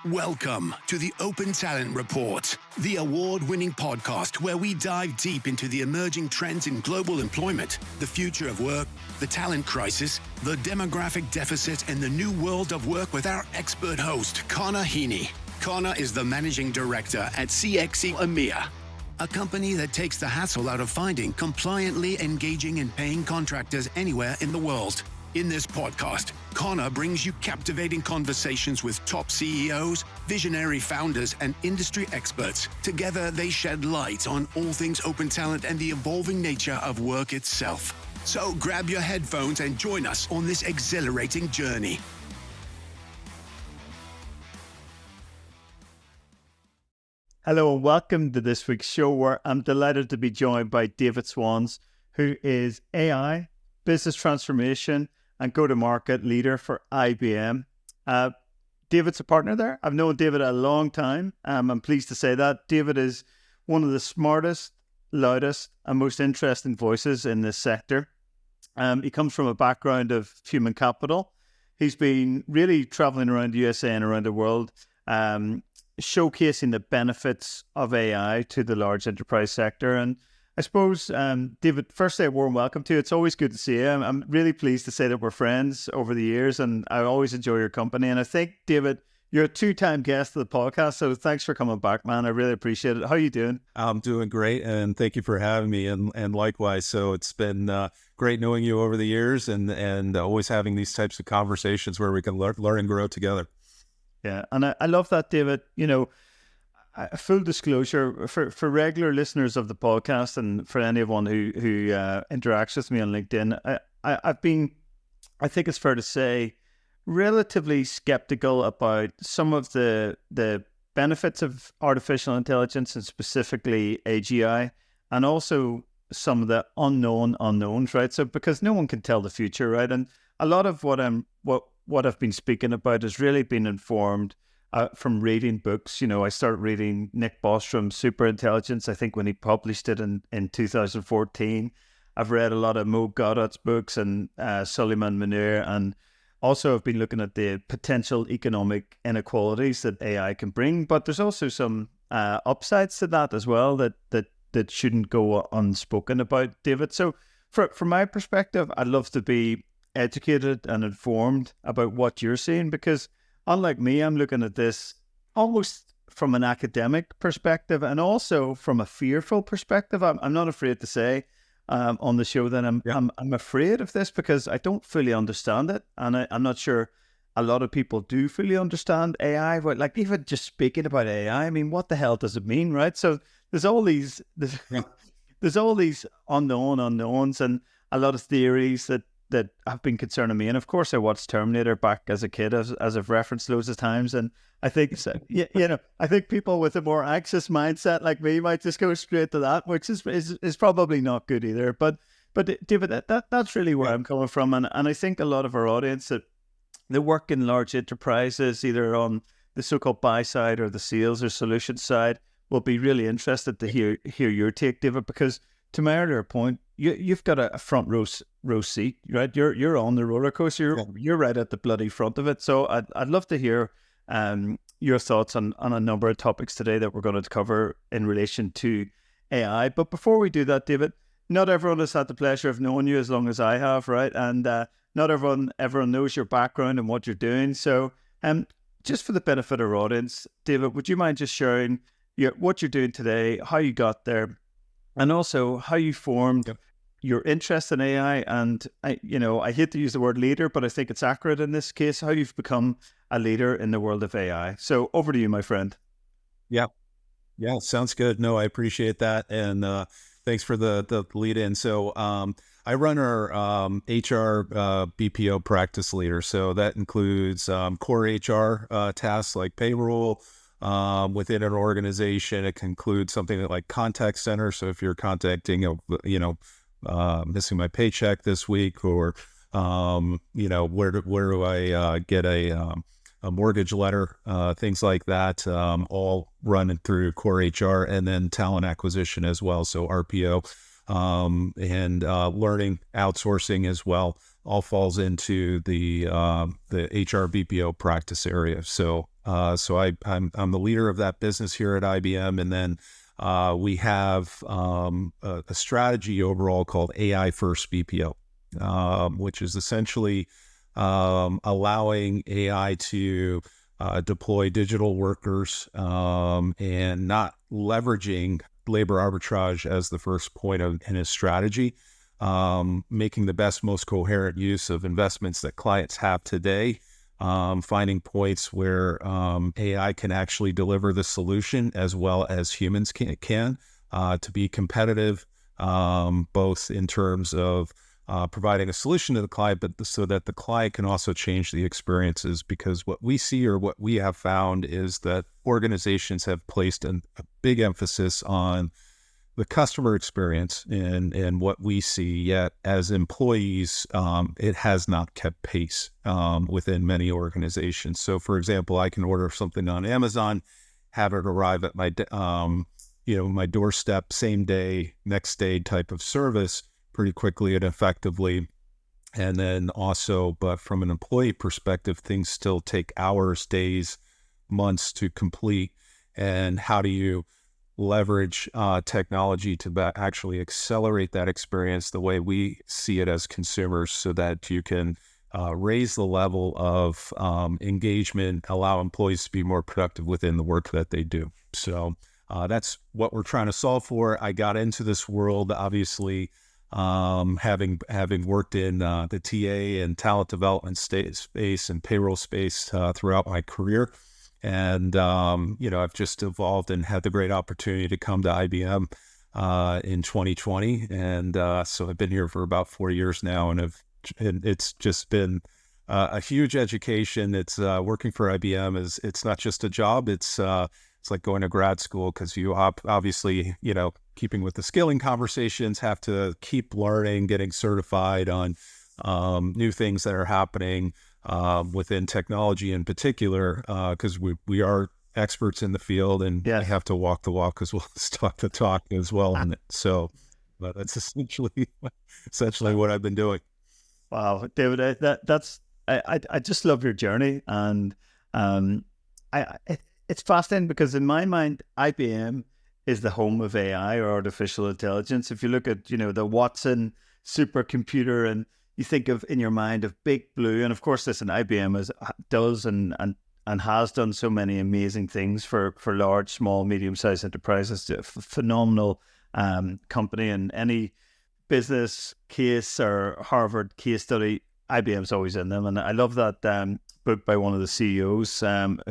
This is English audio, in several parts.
Welcome to the Open Talent Report, the award-winning podcast where we dive deep into the emerging trends in global employment, the future of work, the talent crisis, the demographic deficit, and the new world of work with our expert host, Connor Heaney. Connor is the managing director at CXE EMEA, a company that takes the hassle out of finding, compliantly engaging and paying contractors anywhere in the world. In this podcast, Connor brings you captivating conversations with top CEOs, visionary founders, and industry experts. Together, they shed light on all things open talent and the evolving nature of work itself. So grab your headphones and join us on this exhilarating journey. Hello and welcome to this week's show where I'm delighted to be joined by David Swanz, who is AI, business transformation, and go-to-market leader for IBM. David's a partner there. I've known David a long time. I'm pleased to say that. David is one of the smartest, loudest, and most interesting voices in this sector. He comes from a background of human capital. He's been really traveling around the USA and around the world, showcasing the benefits of AI to the large enterprise sector. And I suppose, David, firstly, a warm welcome to you. It's always good to see you. I'm really pleased to say that we're friends over the years, and I always enjoy your company. And I think, David, you're a two-time guest of the podcast, so thanks for coming back, man. I really appreciate it. How are you doing? I'm doing great, and thank you for having me, and likewise. So it's been great knowing you over the years, and always having these types of conversations where we can learn and grow together. Yeah, and I love that, David. You know, full disclosure for regular listeners of the podcast and for anyone who interacts with me on LinkedIn, I've been, I think it's fair to say, relatively skeptical about some of the benefits of artificial intelligence and specifically AGI, and also some of the unknown unknowns, right? So because no one can tell the future, right? And a lot of what I've been speaking about has really been informed from reading books. You know, I started reading Nick Bostrom's Superintelligence, I think when he published it in 2014. I've read a lot of Mo Goddard's books and Suleiman Munir, and also I've been looking at the potential economic inequalities that AI can bring. But there's also some upsides to that as well that shouldn't go unspoken about, David. So from my perspective, I'd love to be educated and informed about what you're seeing, because unlike me, I'm looking at this almost from an academic perspective and also from a fearful perspective. I'm not afraid to say on the show that I'm afraid of this because I don't fully understand it, and I'm not sure a lot of people do fully understand AI. But like, even just speaking about AI, I mean, what the hell does it mean, right? So there's all these there's all these unknowns and a lot of theories that have been concerning me. And of course, I watched Terminator back as a kid, as I've referenced loads of times. And I think, I think people with a more anxious mindset like me might just go straight to that, which is probably not good either. But David, that's really where I'm coming from. And I think a lot of our audience that work in large enterprises, either on the so-called buy side or the sales or solution side, will be really interested to hear your take, David, because to my earlier point, you've got a front row seat, right? You're on the roller coaster. You're right at the bloody front of it. So I'd love to hear your thoughts on a number of topics today that we're going to cover in relation to AI. But before we do that, David, not everyone has had the pleasure of knowing you as long as I have, right? And not everyone knows your background and what you're doing. So just for the benefit of our audience, David, would you mind just sharing what you're doing today, how you got there, and also how you formed your interest in AI? And I hate to use the word leader, but I think it's accurate in this case, how you've become a leader in the world of AI. So over to you, my friend. Yeah, sounds good. No, I appreciate that. And thanks for the lead in. So I run our HR BPO practice leader. So that includes core HR tasks like payroll, within an organization. It can include something like contact center. So if you're contacting, missing my paycheck this week, or where do I get a mortgage letter, things like that, all run through core HR, and then talent acquisition as well. So RPO, and learning, outsourcing as well. all falls into the HR BPO practice area. So I'm the leader of that business here at IBM, and then we have a strategy overall called AI First BPO, which is essentially allowing AI to deploy digital workers and not leveraging labor arbitrage as the first point in his strategy, making the best, most coherent use of investments that clients have today, finding points where AI can actually deliver the solution as well as humans can to be competitive, both in terms of providing a solution to the client, but so that the client can also change the experiences. Because what we see, or what we have found, is that organizations have placed a big emphasis on the customer experience and what we see, yet as employees, it has not kept pace within many organizations. So for example, I can order something on Amazon, have it arrive at my my doorstep, same day, next day type of service, pretty quickly and effectively. And then also, but from an employee perspective, things still take hours, days, months to complete. And how do you leverage technology to actually accelerate that experience the way we see it as consumers, so that you can raise the level of engagement, allow employees to be more productive within the work that they do. So that's what we're trying to solve for. I got into this world, obviously, having worked in the TA and talent development space and payroll space throughout my career. And, I've just evolved and had the great opportunity to come to IBM in 2020. And so I've been here for about 4 years now, and it's just been a huge education. It's working for IBM it's not just a job. It's like going to grad school, because you obviously, keeping with the skilling conversations, have to keep learning, getting certified on new things that are happening within technology in particular, because we are experts in the field, and we have to walk the walk as well as talk the talk as well. And so that's essentially what I've been doing. Wow, David, I just love your journey, and it's fascinating because in my mind, IBM is the home of AI, or artificial intelligence. If you look at the Watson supercomputer, and you think of, in your mind, of Big Blue, and of course, listen, IBM does and has done so many amazing things for large, small, medium-sized enterprises. A phenomenal company, and any business case or Harvard case study, IBM's always in them. And I love that book by one of the CEOs,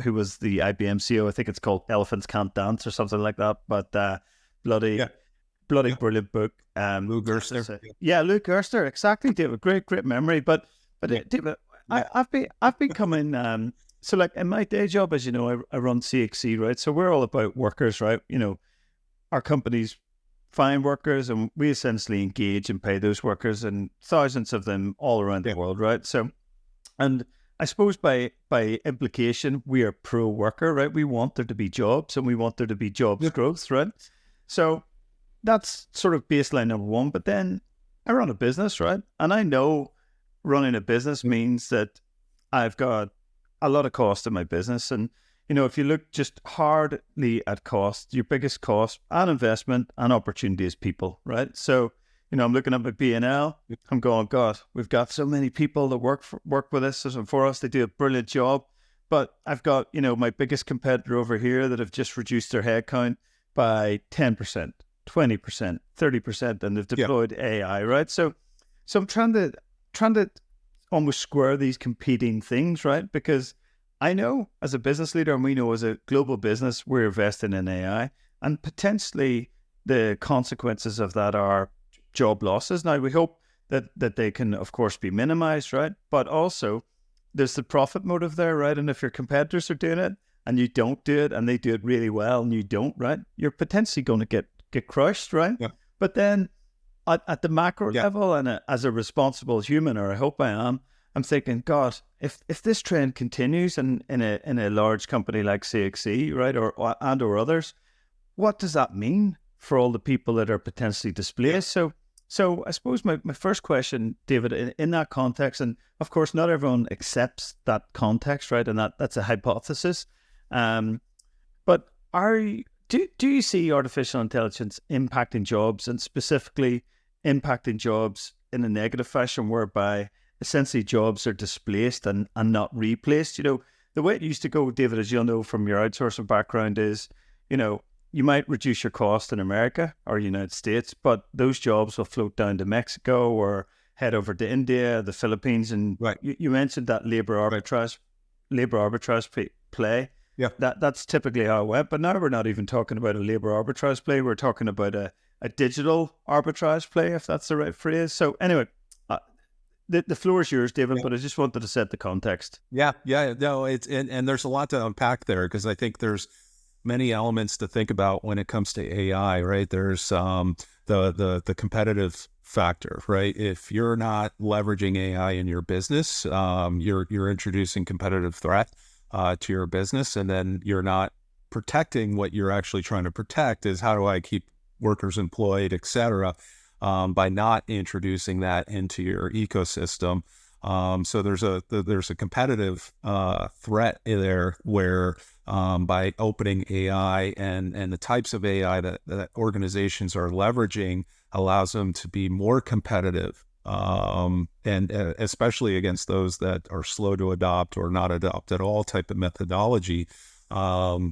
who was the IBM CEO. I think it's called Elephants Can't Dance or something like that. But bloody brilliant book. Lou Gerstner. Lou Gerstner, exactly, David. Great memory. But David, I've been coming. So like in my day job, as you know, I run CXC, right? So we're all about workers, right? Our companies find workers, and we essentially engage and pay those workers, and thousands of them all around the world, right? So, and I suppose by implication, we are pro-worker, right? We want there to be jobs, and we want there to be jobs growth, right? So that's sort of baseline number one. But then I run a business, right? And I know running a business means that I've got a lot of cost in my business. And, if you look just hardly at cost, your biggest cost and investment and opportunity is people, right? So, I'm looking at my P&L. I'm going, God, we've got so many people that work with us and for us. They do a brilliant job. But I've got, my biggest competitor over here that have just reduced their headcount by 10%, 20%, 30%, and they've deployed AI, right? So I'm trying to almost square these competing things, right? Because I know as a business leader, and we know as a global business, we're investing in AI, and potentially the consequences of that are job losses. Now, we hope that they can, of course, be minimized, right? But also there's the profit motive there, right? And if your competitors are doing it and you don't do it, and they do it really well and you don't, right, you're potentially going to get crushed, right? Yeah. But then at the macro level, and as a responsible human, or I hope I am, I'm thinking, God, if this trend continues in a large company like CXC, right, or others, what does that mean for all the people that are potentially displaced? So So I suppose my first question, David, in that context, and of course not everyone accepts that context, right? And that's a hypothesis. But do you see artificial intelligence impacting jobs, and specifically impacting jobs in a negative fashion, whereby essentially jobs are displaced and not replaced? The way it used to go, David, as you'll know from your outsourcing background, is, you might reduce your cost in America or United States, but those jobs will float down to Mexico or head over to India, the Philippines. And Right. you mentioned that labor arbitrage play. Yeah. That's typically how it went. But now we're not even talking about a labor arbitrage play. We're talking about a digital arbitrage play, if that's the right phrase. So anyway, the floor is yours, David, but I just wanted to set the context. Yeah. No, and there's a lot to unpack there, because I think there's many elements to think about when it comes to AI, right? There's the competitive factor, right? If you're not leveraging AI in your business, you're introducing competitive threat to your business, and then you're not protecting what you're actually trying to protect, is how do I keep workers employed, et cetera, by not introducing that into your ecosystem. So there's a competitive threat in there where by opening AI and the types of AI that organizations are leveraging allows them to be more competitive, and especially against those that are slow to adopt or not adopt at all type of methodology,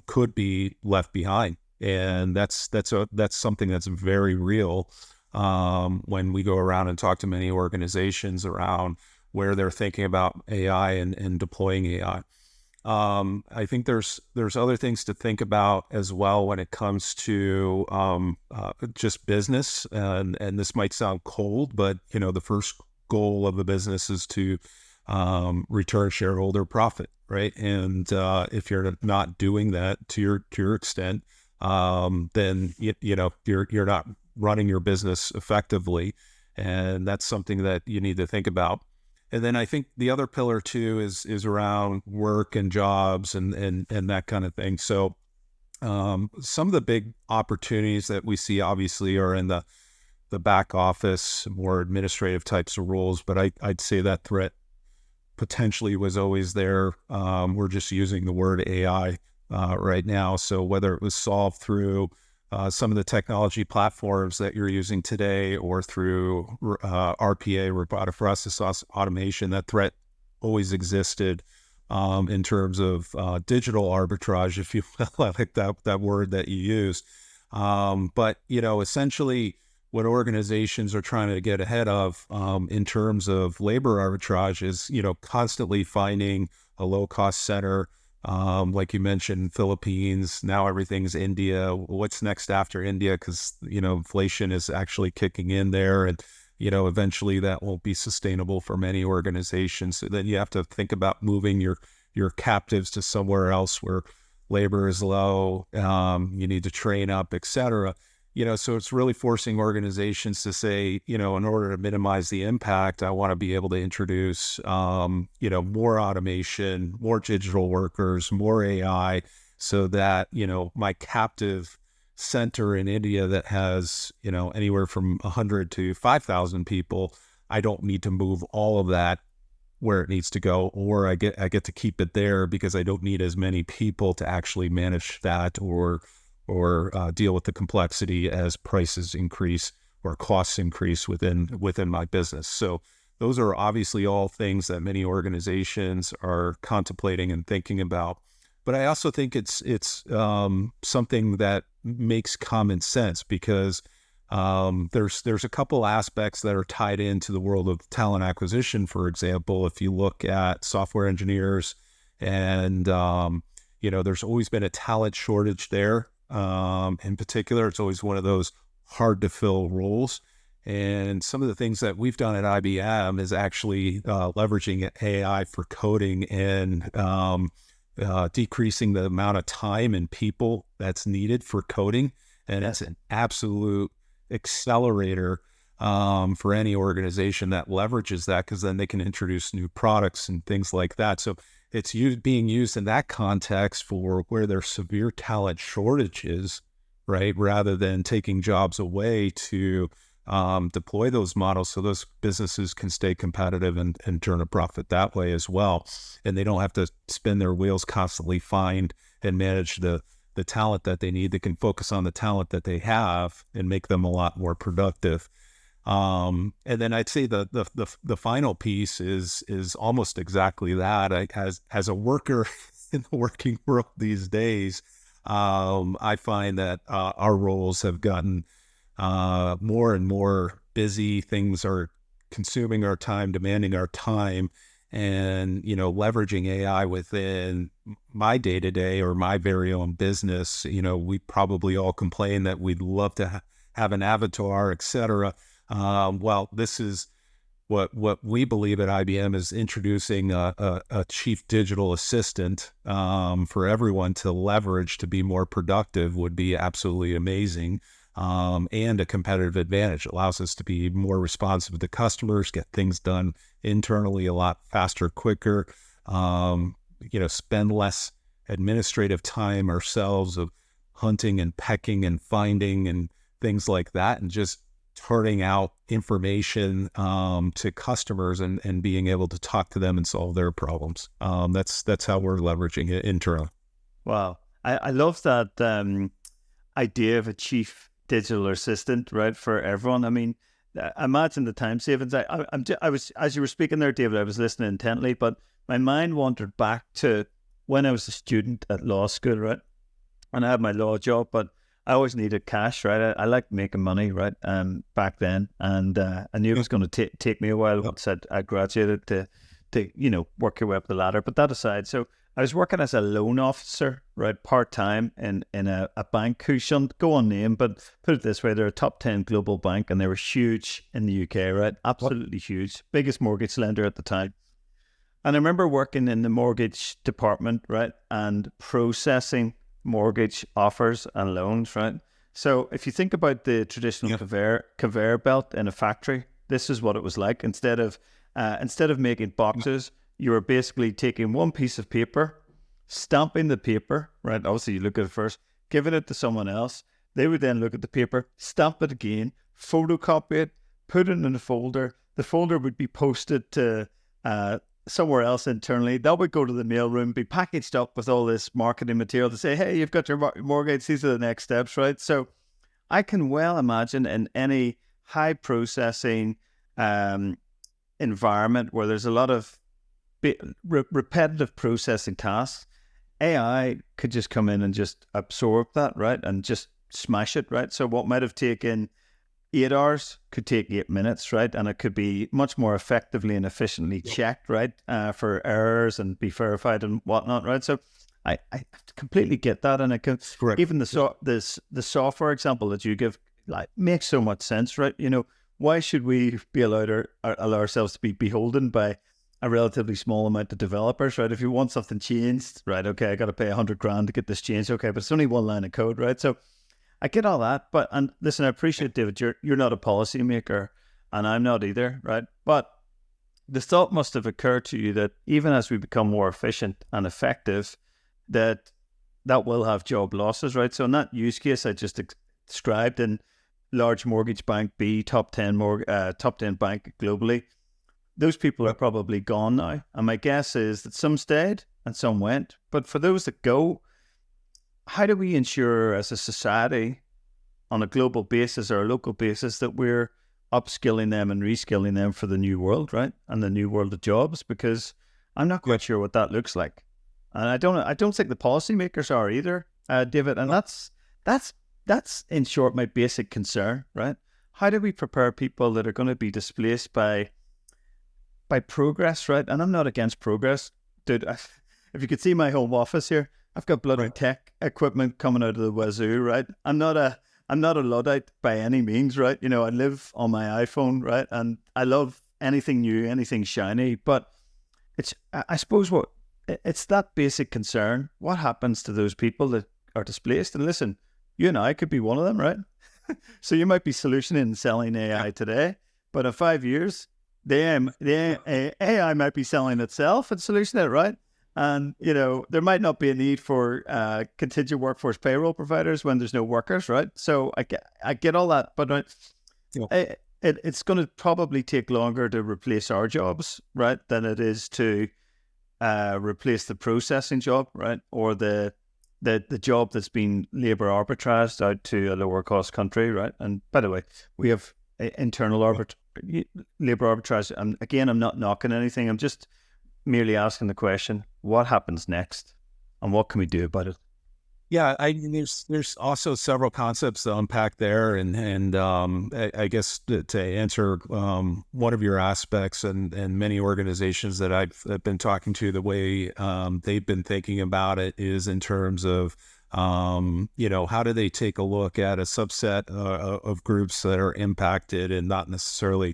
could be left behind. And that's something that's very real when we go around and talk to many organizations around where they're thinking about AI and deploying AI. I think there's other things to think about as well when it comes to just business, and this might sound cold, but the first goal of a business is to return shareholder profit, right? And if you're not doing that to your extent, then you're not running your business effectively, and that's something that you need to think about. And then I think the other pillar too is around work and jobs and that kind of thing. So some of the big opportunities that we see obviously are in the back office, more administrative types of roles, but I'd say that threat potentially was always there. We're just using the word AI right now. So whether it was solved through some of the technology platforms that you're using today, or through RPA, robotic process automation, that threat always existed in terms of digital arbitrage, if you will. I like that word that you use. But essentially what organizations are trying to get ahead of in terms of labor arbitrage is, constantly finding a low-cost center. Like you mentioned, Philippines, now everything's India. What's next after India? Because, inflation is actually kicking in there, and, eventually that won't be sustainable for many organizations. So then you have to think about moving your captives to somewhere else where labor is low, you need to train up, et cetera. So it's really forcing organizations to say, in order to minimize the impact, I want to be able to introduce, more automation, more digital workers, more AI, so that, my captive center in India that has, anywhere from 100 to 5,000 people, I don't need to move all of that where it needs to go, or I get to keep it there because I don't need as many people to actually manage that or deal with the complexity as prices increase or costs increase within my business. So those are obviously all things that many organizations are contemplating and thinking about. But I also think it's something that makes common sense, because there's a couple aspects that are tied into the world of talent acquisition. For example, if you look at software engineers, and there's always been a talent shortage there. In particular, it's always one of those hard to fill roles. And some of the things that we've done at IBM is actually leveraging AI for coding and decreasing the amount of time and people that's needed for coding. And it's an absolute accelerator for any organization that leverages that, because then they can introduce new products and things like that. So it's being used in that context for where there's severe talent shortages, right? Rather than taking jobs away to deploy those models so those businesses can stay competitive and turn a profit that way as well. And they don't have to spin their wheels constantly, find and manage the talent that they need. They can focus on the talent that they have and make them a lot more productive. And then I'd say the final piece is almost exactly that. As a worker in the working world these days, I find that our roles have gotten more and more busy. Things are consuming our time, demanding our time, and leveraging AI within my day-to-day or my very own business. We probably all complain that we'd love to have an avatar, etc. Well, this is what we believe at IBM is introducing a chief digital assistant for everyone to leverage to be more productive would be absolutely amazing, and a competitive advantage. It allows us to be more responsive to customers, get things done internally a lot faster, quicker, spend less administrative time ourselves of hunting and pecking and finding and things like that, and just turning out information to customers and being able to talk to them and solve their problems. That's how we're leveraging it internally. Wow. I love that idea of a chief digital assistant, right, for everyone. I mean, imagine the time savings. I was, as you were speaking there, David, I was listening intently, but my mind wandered back to when I was a student at law school, right? And I had my law job, but I always needed cash, right? I liked making money, right? Back then, and I knew it was going to take me a while once I graduated to work your way up the ladder. But that aside, so I was working as a loan officer, right, part time in a bank who shouldn't go on name, but put it this way: they're a top 10 global bank, and they were huge in the UK, right? Absolutely huge, biggest mortgage lender at the time. And I remember working in the mortgage department, right, and processing mortgage offers and loans, right? So if you think about the traditional conveyor belt in a factory, this is what it was like. Instead of making boxes, you were basically taking one piece of paper, stamping the paper, right? Obviously you look at it first, giving it to someone else. They would then look at the paper, stamp it again, photocopy it, put it in a folder. The folder would be posted to somewhere else internally. That would go to the mailroom, be packaged up with all this marketing material to say, hey, you've got your mortgage, these are the next steps, right? So I can well imagine in any high processing environment where there's a lot of repetitive processing tasks, AI could just come in and just absorb that, right? And just smash it, right? So what might have taken 8 hours could take 8 minutes, right? And it could be much more effectively and efficiently checked, right? For errors and be verified and whatnot, right? So I completely get that, and I can even the software example that you give makes so much sense, right? Why should we be allow ourselves to be beholden by a relatively small amount of developers, right? If you want something changed, right? Okay, I got to pay $100,000 to get this changed. Okay, but it's only one line of code, right? So I get all that, and listen, I appreciate, David, you're not a policymaker, and I'm not either, right? But the thought must have occurred to you that even as we become more efficient and effective, that will have job losses, right? So in that use case I just described in large mortgage bank B, top 10 bank globally, those people are probably gone now. And my guess is that some stayed and some went. But for those that go, how do we ensure as a society on a global basis or a local basis that we're upskilling them and reskilling them for the new world, right? And the new world of jobs, because I'm not quite sure what that looks like. And I don't think the policymakers are either, David. And that's in short my basic concern, right? How do we prepare people that are going to be displaced by progress, right? And I'm not against progress, dude. If you could see my home office here, I've got bloody tech equipment coming out of the wazoo, right? I'm not a Luddite by any means, right? I live on my iPhone, right? And I love anything new, anything shiny. But I suppose it's that basic concern. What happens to those people that are displaced? And listen, you and I could be one of them, right? So you might be solutioning and selling AI today, but in 5 years, the AI might be selling itself and solutioning it, right? And, there might not be a need for contingent workforce payroll providers when there's no workers, right? So I get all that. But It's going to probably take longer to replace our jobs, right, than it is to replace the processing job, right, or the job that's been labor arbitraged out to a lower cost country, right? And by the way, we have internal labor arbitrage. And again, I'm not knocking anything. I'm just merely asking the question: what happens next, and what can we do about it? Yeah, there's also several concepts to unpack there, and I guess to answer one of your aspects, and many organizations that I've been talking to, the way they've been thinking about it is in terms of how do they take a look at a subset of groups that are impacted and not necessarily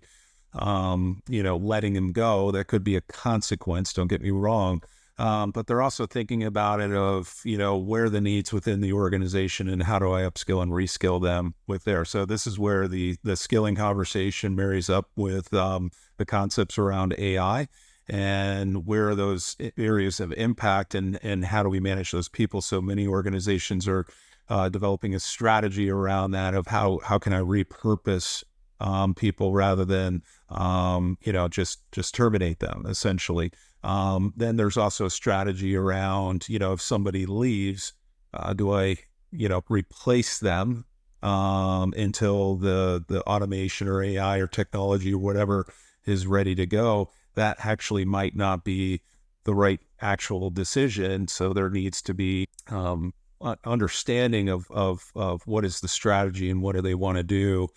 letting them go. That could be a consequence. Don't get me wrong. But they're also thinking about it of, where are the needs within the organization and how do I upskill and reskill them with there. So this is where the skilling conversation marries up with the concepts around AI and where are those areas of impact and how do we manage those people. So many organizations are developing a strategy around that of how can I repurpose people rather than, just terminate them essentially. Then there's also a strategy around, if somebody leaves, do I, replace them until the automation or AI or technology or whatever is ready to go? That actually might not be the right actual decision. So there needs to be understanding of what is the strategy and what do they want to do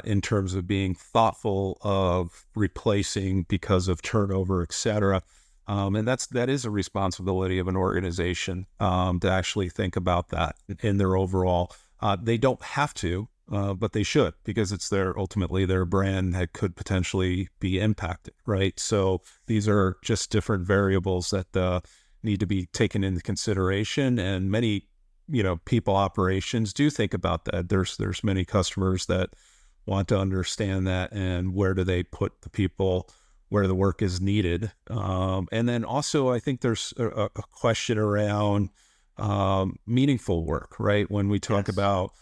in terms of being thoughtful of replacing because of turnover, et cetera. And that is a responsibility of an organization to actually think about that in their overall. They don't have to, but they should, because it's ultimately their brand that could potentially be impacted, right? So these are just different variables that need to be taken into consideration, and many people operations do think about that. There's many customers that want to understand that, and where do they put the people where the work is needed. And then also, I think there's a question around meaningful work, right? When we talk about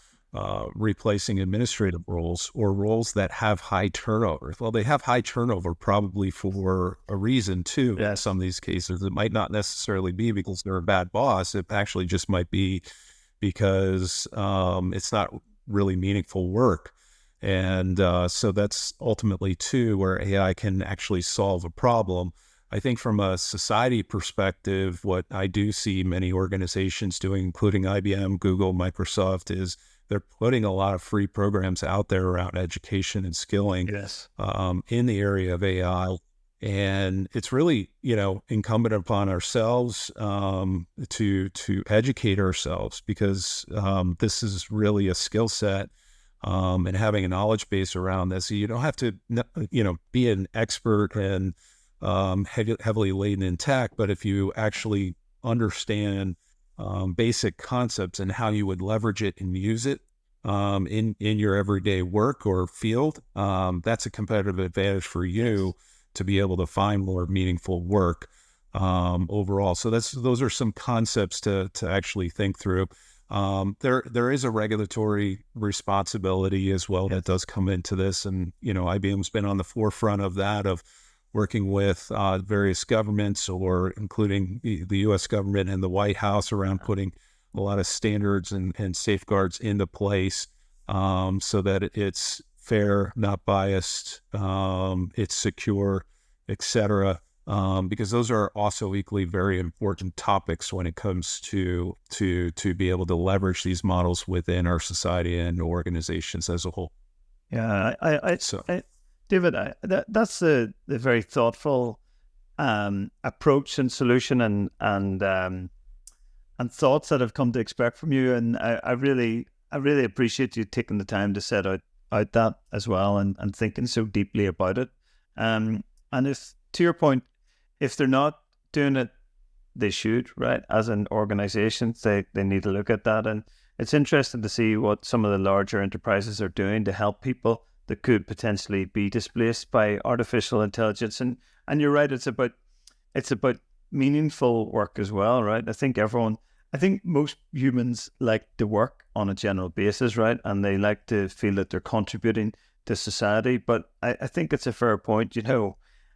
replacing administrative roles or roles that have high turnover. Well, they have high turnover probably for a reason too. In some of these cases, it might not necessarily be because they're a bad boss. It actually just might be because it's not really meaningful work. And so that's ultimately too where AI can actually solve a problem. I think from a society perspective, what I do see many organizations doing, including IBM, Google, Microsoft, is they're putting a lot of free programs out there around education and skilling in the area of AI. And it's really, incumbent upon ourselves to educate ourselves, because this is really a skill set. And having a knowledge base around this. So you don't have to, be an expert and heavily laden in tech, but if you actually understand basic concepts and how you would leverage it and use it in your everyday work or field, that's a competitive advantage for you to be able to find more meaningful work overall. So those are some concepts to actually think through. There is a regulatory responsibility as well that does come into this, and IBM's been on the forefront of that, of working with various governments, or including the U.S. government and the White House, around putting a lot of standards and safeguards into place so that it's fair, not biased, it's secure, etc. Because those are also equally very important topics when it comes to be able to leverage these models within our society and organizations as a whole. Yeah, David, that's a very thoughtful approach and solution and thoughts that I've come to expect from you, and I really appreciate you taking the time to set out that as well, and thinking so deeply about it. And if, to your point, if they're not doing it, they should, right? As an organization, they need to look at that. And it's interesting to see what some of the larger enterprises are doing to help people that could potentially be displaced by artificial intelligence. And you're right, it's about meaningful work as well, right? I think most humans like to work on a general basis, right? And they like to feel that they're contributing to society. But I think it's a fair point,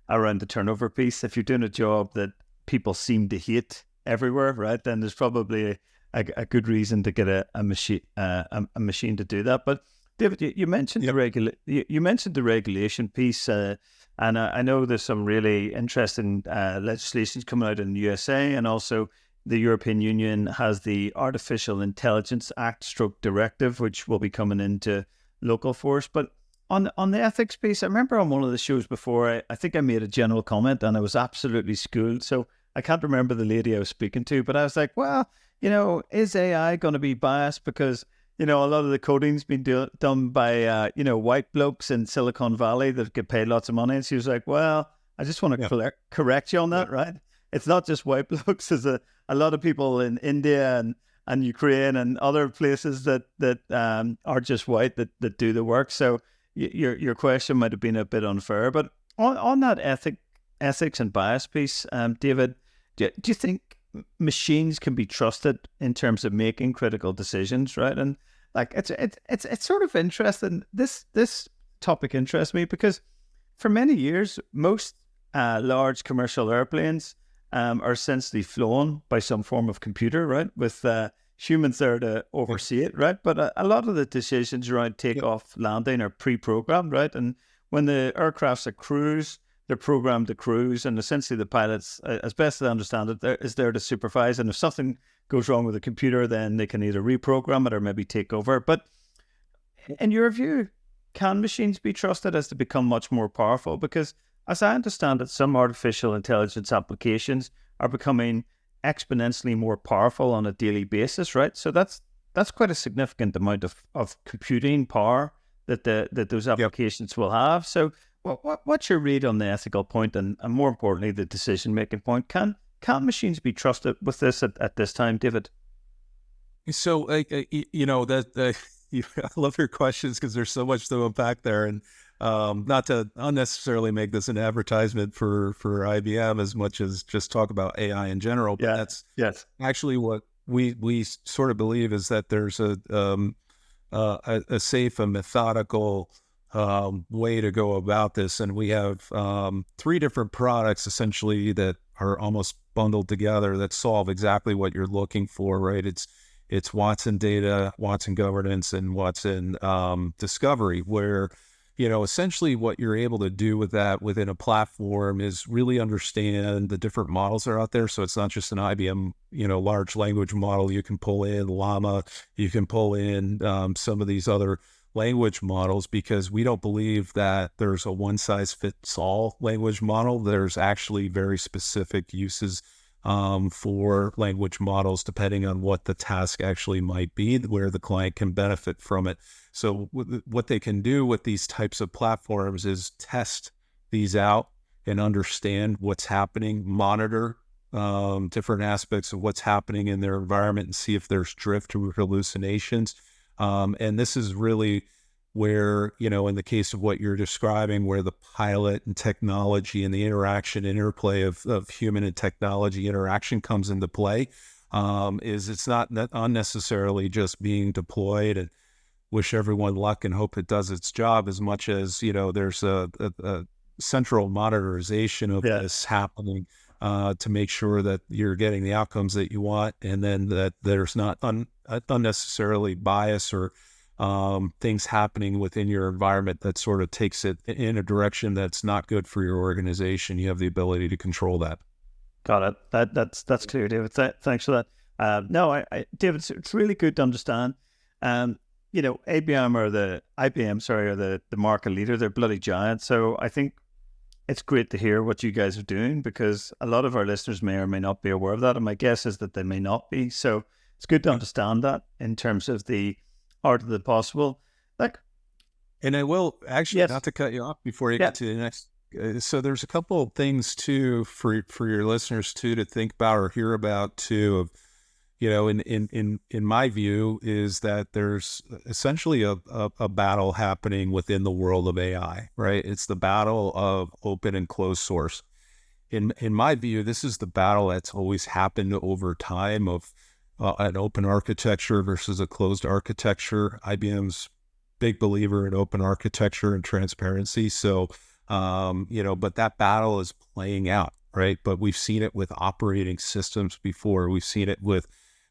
around the turnover piece. If you're doing a job that people seem to hate everywhere, right, then there's probably a good reason to get a machine to do that. But David, you mentioned you mentioned the regulation piece, and I know there's some really interesting legislation coming out in the USA, and also the European Union has the Artificial Intelligence Act stroke directive, which will be coming into local force. But on the ethics piece, I remember on one of the shows before, I think I made a general comment and I was absolutely schooled. So I can't remember the lady I was speaking to, but I was like, well, is AI going to be biased because, a lot of the coding's been done by, white blokes in Silicon Valley that get paid lots of money. And she was like, well, I just want to correct you on that, right? It's not just white blokes. There's a lot of people in India and Ukraine and other places that are just white that do the work. So your question might have been a bit unfair. But on that ethics and bias piece, David, do you think machines can be trusted in terms of making critical decisions, right? And like it's sort of interesting. This topic interests me because for many years, most large commercial airplanes are essentially flown by some form of computer, right? With humans there to oversee it, right? But a lot of the decisions around takeoff, landing are pre-programmed, right? And when the aircraft's at cruise, they're programmed to cruise, and essentially the pilots, as best as I understand it, is there to supervise. And if something goes wrong with the computer, then they can either reprogram it or maybe take over. But in your view, can machines be trusted as to become much more powerful? Because as I understand it, some artificial intelligence applications are becoming exponentially more powerful on a daily basis, right? So that's quite a significant amount of computing power that those applications will have. So what's your read on the ethical point and more importantly, the decision-making point? Can machines be trusted with this at this time, David? So, I love your questions because there's so much to unpack there. And not to unnecessarily make this an advertisement for IBM as much as just talk about AI in general. But that's actually what we sort of believe is that there's a safe and methodical way to go about this. And we have 3 different products essentially that are almost bundled together that solve exactly what you're looking for, right? It's Watson Data, Watson Governance, and Watson Discovery, where, essentially what you're able to do with that within a platform is really understand the different models that are out there. So it's not just an IBM, large language model. You can pull in Llama, you can pull in some of these other language models, because we don't believe that there's a one-size-fits-all language model. There's actually very specific uses for language models, depending on what the task actually might be, where the client can benefit from it. So what they can do with these types of platforms is test these out and understand what's happening, monitor different aspects of what's happening in their environment and see if there's drift or hallucinations. And this is really where, in the case of what you're describing, where the pilot and technology and the interplay of human and technology interaction comes into play, is it's not unnecessarily just being deployed and wish everyone luck and hope it does its job, as much as, there's a central monitorization of this happening to make sure that you're getting the outcomes that you want, and then that there's not unnecessarily bias or things happening within your environment that sort of takes it in a direction that's not good for your organization. You have the ability to control that. Got it. That's clear, David. Thanks for that. No, David, it's really good to understand. IBM are the market leader. They're bloody giant. So I think it's great to hear what you guys are doing, because a lot of our listeners may or may not be aware of that. And my guess is that they may not be. So it's good to understand that in terms of the art of the possible. And I will actually, not to cut you off before you get to the next. So there's a couple of things too for your listeners too to think about or hear about too. Of, in my view, is that there's essentially a battle happening within the world of AI, right? It's the battle of open and closed source. In my view, this is the battle that's always happened over time of an open architecture versus a closed architecture. IBM's big believer in open architecture and transparency. So, but that battle is playing out, right? But we've seen it with operating systems before. We've seen it with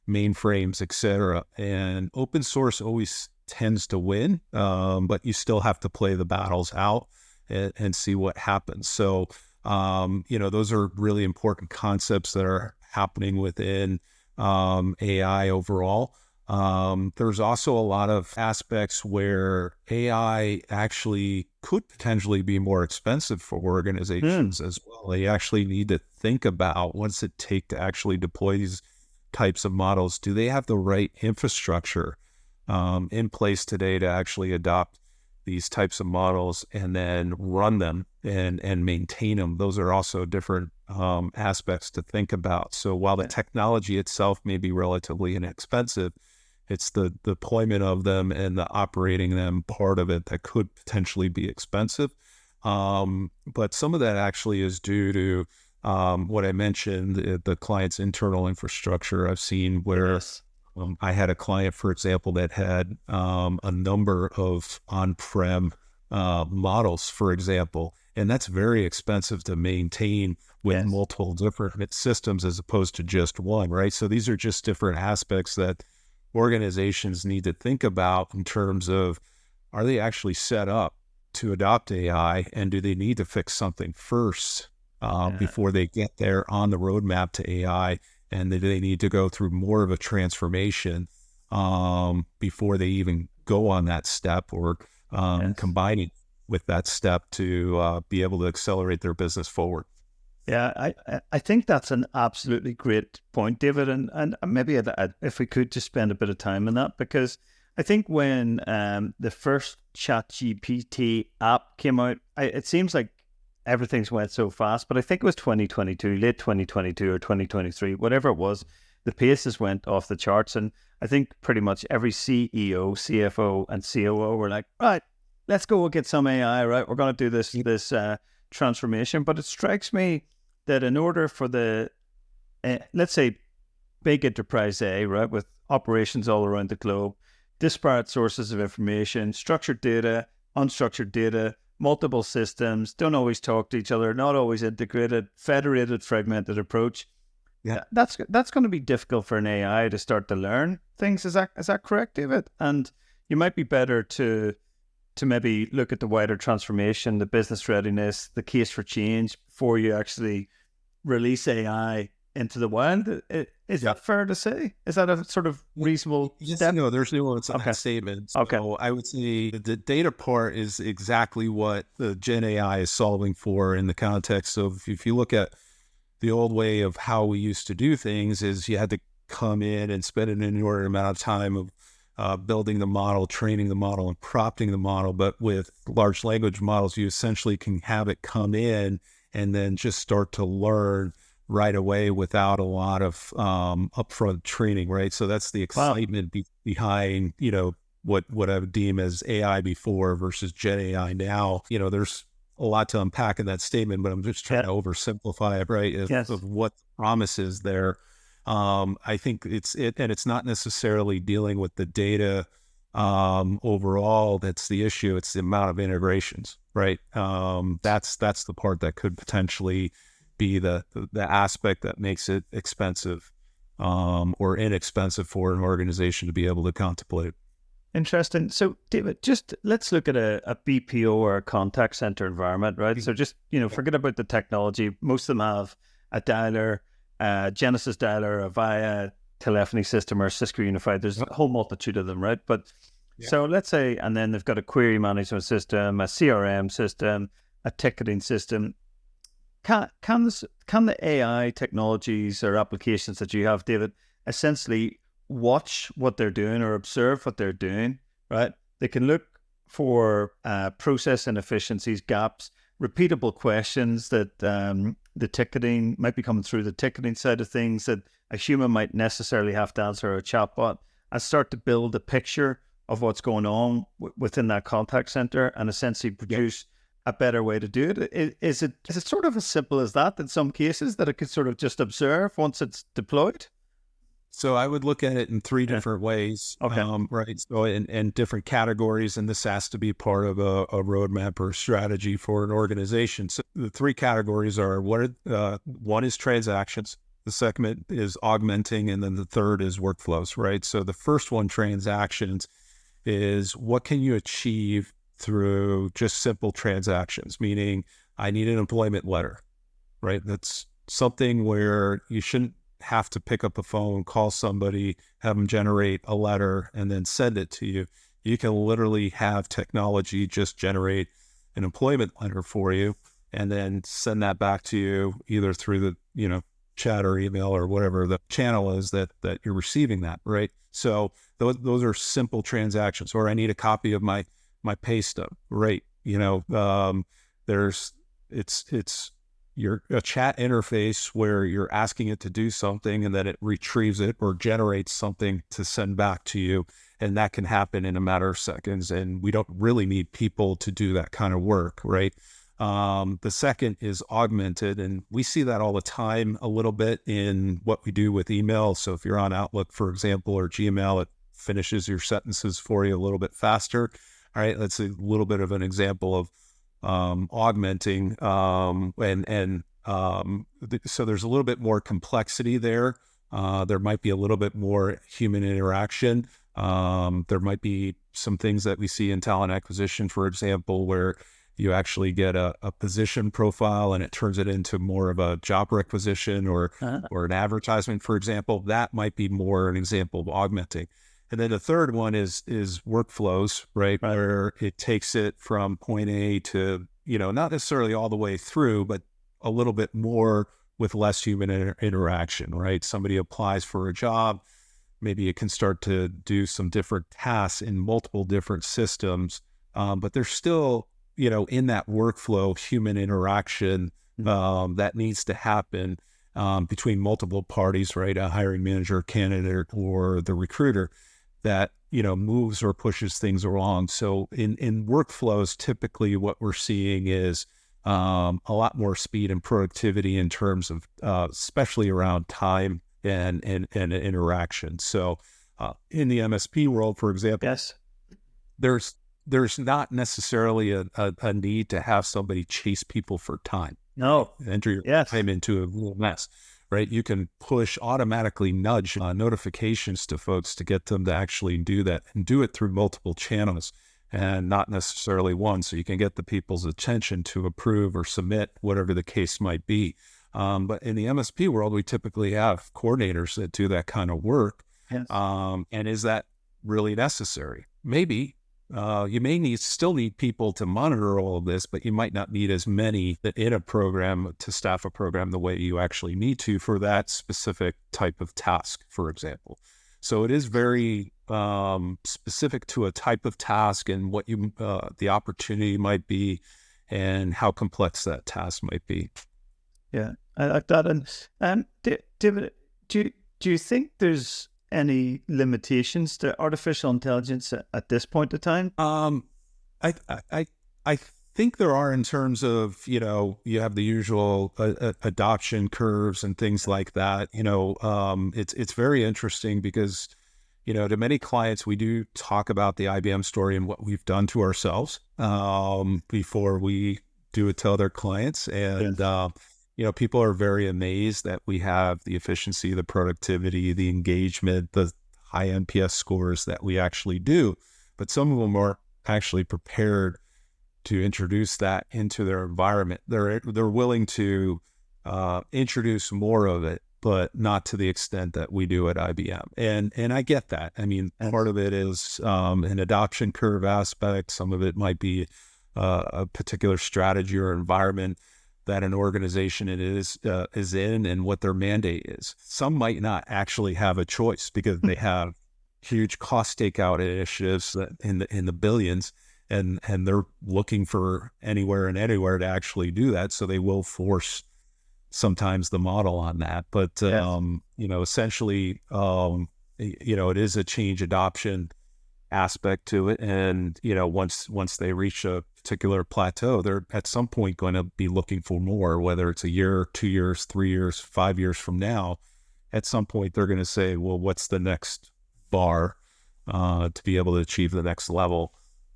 mainframes, et cetera. And open source always tends to win, but you still have to play the battles out and see what happens. So, those are really important concepts that are happening within AI overall. There's also a lot of aspects where AI actually could potentially be more expensive for organizations as well. They actually need to think about what's it take to actually deploy these types of models. Do they have the right infrastructure in place today to actually adopt these types of models and then run them and maintain them? Those are also different aspects to think about. So while the technology itself may be relatively inexpensive, it's the deployment of them and the operating them part of it that could potentially be expensive. But some of that actually is due to what I mentioned, the client's internal infrastructure. I've seen where I had a client, for example, that had a number of on-prem models, for example, and that's very expensive to maintain with multiple different systems as opposed to just one, right? So these are just different aspects that organizations need to think about in terms of, are they actually set up to adopt AI, and do they need to fix something first before they get there on the roadmap to AI? And do they need to go through more of a transformation before they even go on that step, or combining with that step to be able to accelerate their business forward? Yeah, I think that's an absolutely great point, David. And maybe if we could just spend a bit of time on that, because I think when the first ChatGPT app came out, it seems like everything's went so fast, but I think it was 2022, late 2022 or 2023, whatever it was, the paces went off the charts. And I think pretty much every CEO, CFO, and COO were like, right, let's go get some AI, right? We're going to do this transformation. But it strikes me that in order for the, let's say, big enterprise A, right, with operations all around the globe, disparate sources of information, structured data, unstructured data, multiple systems, don't always talk to each other, not always integrated, federated, fragmented approach. Yeah, that's going to be difficult for an AI to start to learn things. Is that correct, David? And you might be better to maybe look at the wider transformation, the business readiness, the case for change before you actually release AI into the wild. Is that fair to say? Is that a sort of reasonable step? No, there's nuance in that statement. So I would say the data part is exactly what the Gen AI is solving for in the context of, if you look at the old way of how we used to do things, is you had to come in and spend an inordinate amount of time of building the model, training the model, and prompting the model. But with large language models, you essentially can have it come in and then just start to learn right away without a lot of upfront training, right? So that's the excitement behind, what I would deem as AI before versus Gen AI now. There's a lot to unpack in that statement, but I'm just trying to oversimplify it, right? Of what the promise is there. I think it's not necessarily dealing with the data overall that's the issue. It's the amount of integrations, right? That's the part that could potentially be the aspect that makes it expensive or inexpensive for an organization to be able to contemplate. Interesting. So, David, just let's look at a BPO or a contact center environment, right? So just, forget about the technology. Most of them have a dialer, Genesis dialer, a VIA telephony system, or Cisco Unified. There's a whole multitude of them, right? But so let's say, and then they've got a query management system, a CRM system, a ticketing system. Can the AI technologies or applications that you have, David, essentially watch what they're doing or observe what they're doing, right? They can look for process inefficiencies, gaps, repeatable questions that the ticketing might be coming through the ticketing side of things that a human might necessarily have to answer, or a chatbot, and start to build a picture of what's going on within that contact center and essentially produce a better way to do it. Is it sort of as simple as that in some cases, that it could sort of just observe once it's deployed? So I would look at it in three different ways, Okay. right? So in different categories, and this has to be part of a roadmap or strategy for an organization. So the three categories are one is transactions, the second is augmenting, and then the third is workflows, right? So the first one, transactions, is what can you achieve through just simple transactions, meaning I need an employment letter, right? That's something where you shouldn't have to pick up the phone, call somebody, have them generate a letter, and then send it to you. You can literally have technology just generate an employment letter for you and then send that back to you either through the, chat or email or whatever the channel is that you're receiving that, right? So those are simple transactions. Or I need a copy of my pay stub, right? It's a chat interface where you're asking it to do something and then it retrieves it or generates something to send back to you. And that can happen in a matter of seconds. And we don't really need people to do that kind of work, right? The second is augmented, and we see that all the time a little bit in what we do with email. So if you're on Outlook, for example, or Gmail, it finishes your sentences for you a little bit faster. All right, that's a little bit of an example of augmenting, so there's a little bit more complexity there. There might be a little bit more human interaction. There might be some things that we see in talent acquisition, for example, where you actually get a position profile and it turns it into more of a job requisition or an advertisement, for example. That might be more an example of augmenting. And then the third one is workflows, right? Where it takes it from point A to, not necessarily all the way through, but a little bit more with less human interaction, right? Somebody applies for a job, maybe it can start to do some different tasks in multiple different systems, but there's still, in that workflow, human interaction that needs to happen between multiple parties, right? A hiring manager, candidate, or the recruiter that, moves or pushes things along. So in workflows, typically what we're seeing is a lot more speed and productivity in terms of, especially around time and interaction. So in the MSP world, for example, Yes, there's not necessarily a need to have somebody chase people for time. no, Enter your time into a little mess, right? You can automatically nudge notifications to folks to get them to actually do that and do it through multiple channels and not necessarily one. So you can get the people's attention to approve or submit, whatever the case might be. But in the MSP world, we typically have coordinators that do that kind of work. yes. And is that really necessary? Maybe. You may still need people to monitor all of this, but you might not need as many in a program to staff a program the way you actually need to for that specific type of task, for example. So it is very specific to a type of task and what the opportunity might be and how complex that task might be. Yeah, I like that. And David, do you think there's any limitations to artificial intelligence at this point in time? I think there are, in terms of, you have the usual adoption curves and things like that. It's very interesting because, to many clients, we do talk about the IBM story and what we've done to ourselves before we do it to other clients. And, people are very amazed that we have the efficiency, the productivity, the engagement, the high NPS scores that we actually do. But some of them are actually prepared to introduce that into their environment. They're willing to introduce more of it, but not to the extent that we do at IBM. And I get that. I mean, part of it is an adoption curve aspect. Some of it might be a particular strategy or environment that an organization is in and what their mandate is. Some might not actually have a choice because they have huge cost takeout initiatives in the billions, and they're looking for anywhere to actually do that. So they will force sometimes the model on that. But essentially, it is a change adoption aspect to it, and once they reach a particular plateau, they're at some point going to be looking for more, whether it's a year, 2 years, 3 years, 5 years from now. at some point they're going to say, well, what's the next bar to be able to achieve the next level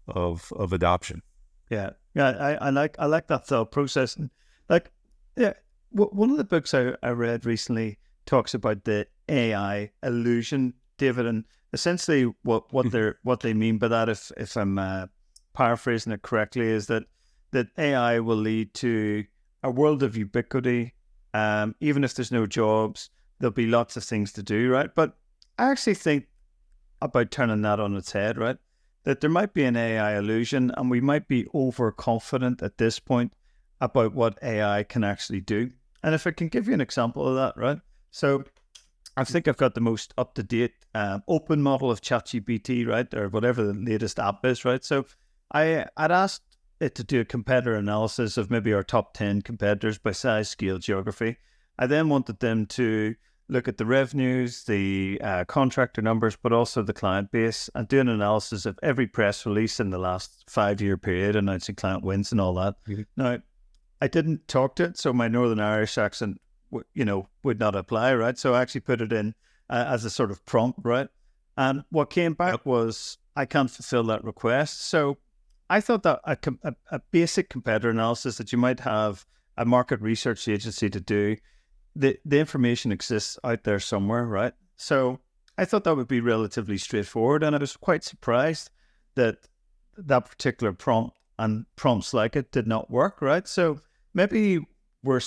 of adoption? Yeah, I like that thought process. And like, yeah, one of the books I read recently talks about the AI illusion, David, and essentially what they mean by that, if I'm paraphrasing it correctly, is that AI will lead to a world of ubiquity. Even if there's no jobs, there'll be lots of things to do, right? But I actually think about turning that on its head, right? That there might be an AI illusion, and we might be overconfident at this point about what AI can actually do. And if I can give you an example of that, right? So I think I've got the most up-to-date open model of ChatGPT, right? Or whatever the latest app is, right? So I'd asked it to do a competitor analysis of maybe our top 10 competitors by size, scale, geography. I then wanted them to look at the revenues, the contractor numbers, but also the client base, and do an analysis of every press release in the last 5-year period, announcing client wins and all that. Mm-hmm. Now, I didn't talk to it, so my Northern Irish accent, would not apply, right? So I actually put it in as a sort of prompt, right? And what came back was, I can't fulfill that request. So I thought that a basic competitor analysis that you might have a market research agency to do, the information exists out there somewhere, right? So I thought that would be relatively straightforward, and I was quite surprised that particular prompt and prompts like it did not work, right? So maybe we're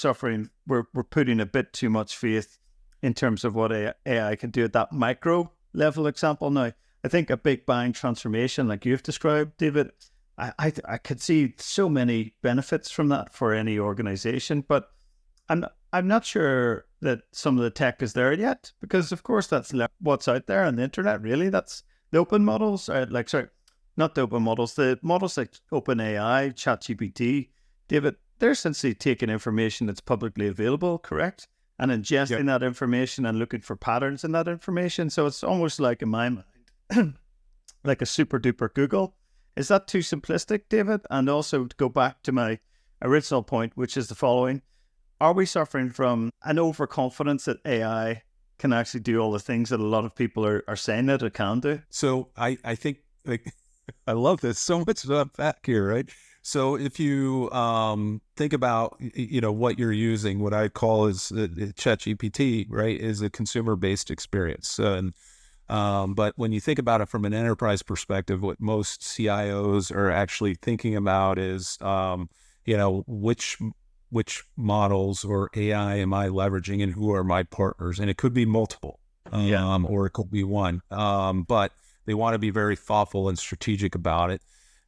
putting a bit too much faith in terms of what AI can do at that micro level example. Now, I think a big bang transformation like you've described, David, I could see so many benefits from that for any organization, but I'm not sure that some of the tech is there yet, because of course that's what's out there on the internet. Really, that's the open models. Not the open models. The models like OpenAI, ChatGPT, David, they're essentially taking information that's publicly available, correct, and ingesting that information and looking for patterns in that information. So it's almost like, in my mind, like a super duper Google. Is that too simplistic, David? And also to go back to my original point, which is the following. Are we suffering from an overconfidence that AI can actually do all the things that a lot of people are saying that it can do? So I think, like, I love this. So much to unpack here, right? So if you think about, what you're using, what I call is ChatGPT, right, is a consumer-based experience. But when you think about it from an enterprise perspective, what most CIOs are actually thinking about is, which models or AI am I leveraging and who are my partners? And it could be multiple, or it could be one. But they want to be very thoughtful and strategic about it.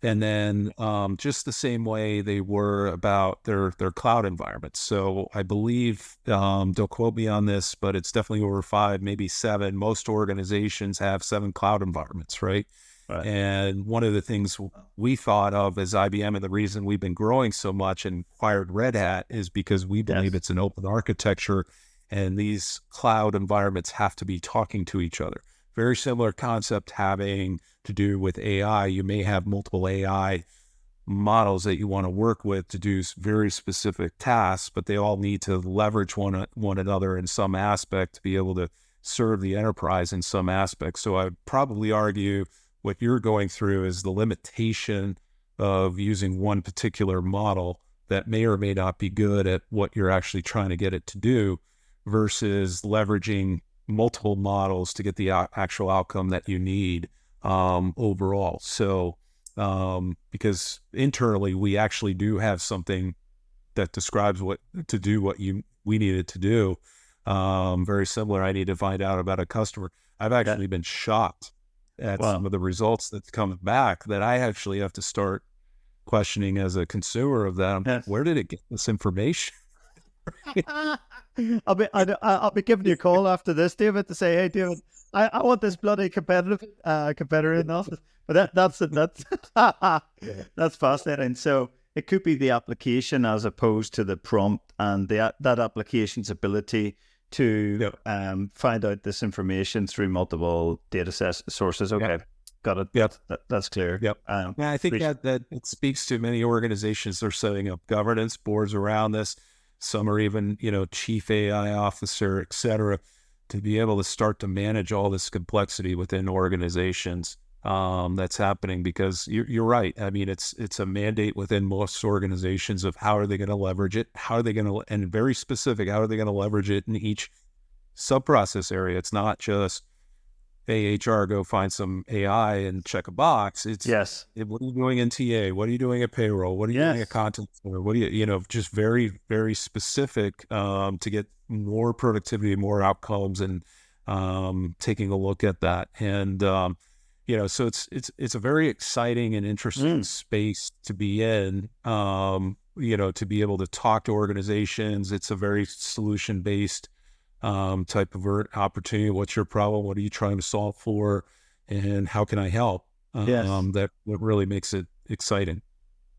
And then just the same way they were about their cloud environments. So I believe, don't quote me on this, but it's definitely over 5, maybe 7. Most organizations have 7 cloud environments, right? Right. And one of the things we thought of as IBM, and the reason we've been growing so much and acquired Red Hat, is because we believe it's an open architecture, and these cloud environments have to be talking to each other. Very similar concept having to do with AI. You may have multiple AI models that you want to work with to do very specific tasks, but they all need to leverage one another in some aspect to be able to serve the enterprise in some aspect. So I would probably argue what you're going through is the limitation of using one particular model that may or may not be good at what you're actually trying to get it to do, versus leveraging multiple models to get the actual outcome that you need overall. So because internally we actually do have something that describes what we needed to do. Very similar. I need to find out about a customer. I've actually been shocked at some of the results that's coming back, that I actually have to start questioning as a consumer of them. Yes. Where did it get this information? I'll be giving you a call after this, David, to say, hey, David, I want this bloody competitor in the office. But that's fascinating. So it could be the application as opposed to the prompt, and that application's ability to find out this information through multiple data sources. Okay. Yep. Got it. Yep. That's clear. Yep. I think that it speaks to many organizations. They're setting up governance boards around this. Some are even, chief AI officer, et cetera. to be able to start to manage all this complexity within organizations that's happening, because you're right. I mean, it's a mandate within most organizations of how are they going to leverage it, how are they going to, and very specific, how are they going to leverage it in each sub-process area. It's not just, hey, HR, go find some AI and check a box. It's, Yes. what are you doing in TA? What are you doing at payroll? What are you doing at content center? What do you, just very, very specific to get more productivity, more outcomes, and taking a look at that. And, so it's a very exciting and interesting space to be in, to be able to talk to organizations. It's a very solution-based type of opportunity. What's your problem? What are you trying to solve for? And how can I help? That really makes it exciting.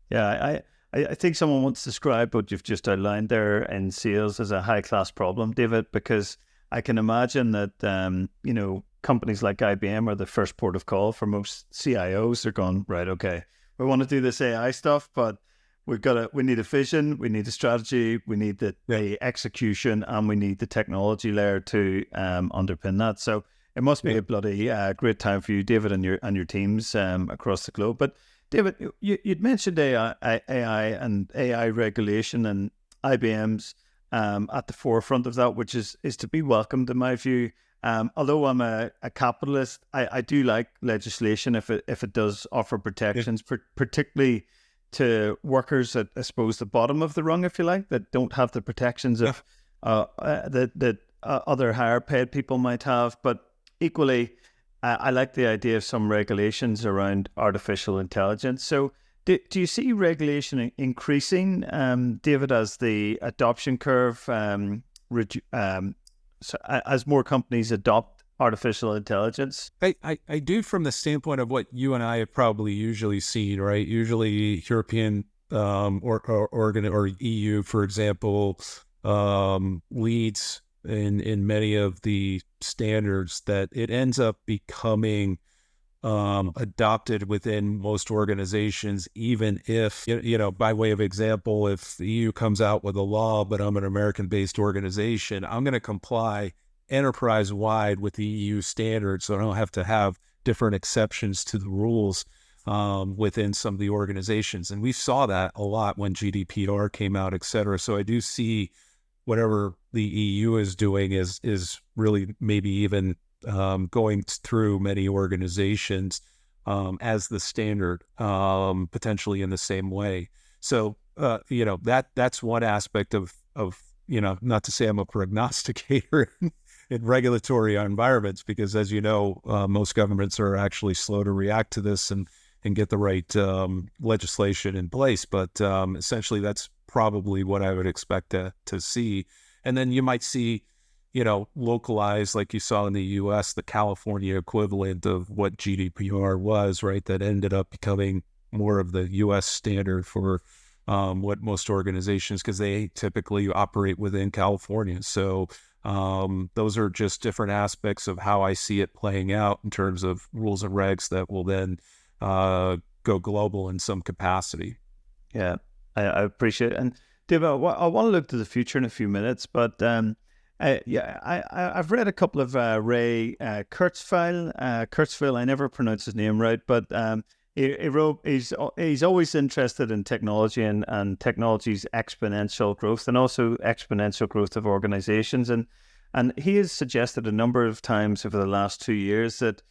Yeah, I think someone once described what you've just outlined there in sales as a high-class problem, David, because I can imagine that, companies like IBM are the first port of call for most CIOs. They're going, right, okay, we want to do this AI stuff, but we need a vision, we need a strategy, we need the execution, and we need the technology layer to underpin that. So it must be a bloody great time for you, David, and your teams across the globe. But David, you'd mentioned AI and AI regulation, and IBM's at the forefront of that, which is to be welcomed in my view. Although I'm a capitalist, I do like legislation if it does offer protections, particularly to workers at, I suppose, the bottom of the rung, if you like, that don't have the protections of that other higher paid people might have. But equally, I like the idea of some regulations around artificial intelligence. So do you see regulation increasing, David, as the adoption curve, as more companies adopt artificial intelligence? I do, from the standpoint of what you and I have probably usually seen, right? Usually European or EU, for example, leads in many of the standards, that it ends up becoming adopted within most organizations, even if, by way of example, if the EU comes out with a law, but I'm an American-based organization, I'm going to comply enterprise-wide with the EU standards, so I don't have to have different exceptions to the rules within some of the organizations. And we saw that a lot when GDPR came out, et cetera. So I do see whatever the EU is doing is really maybe even going through many organizations as the standard, potentially in the same way. So, that's one aspect of, not to say I'm a prognosticator in regulatory environments, because as you know, most governments are actually slow to react to this and get the right legislation in place. But essentially, that's probably what I would expect to see. And then you might see, localized, like you saw in the U.S., the California equivalent of what GDPR was, right? That ended up becoming more of the U.S. standard for what most organizations, because they typically operate within California. So those are just different aspects of how I see it playing out in terms of rules and regs that will then go global in some capacity. Yeah, I appreciate it. And David, I want to look to the future in a few minutes, but I've read a couple of Ray Kurzweil. I never pronounce his name right, but he wrote he's always interested in technology and technology's exponential growth, and also exponential growth of organizations. And he has suggested a number of times over the last 2 years that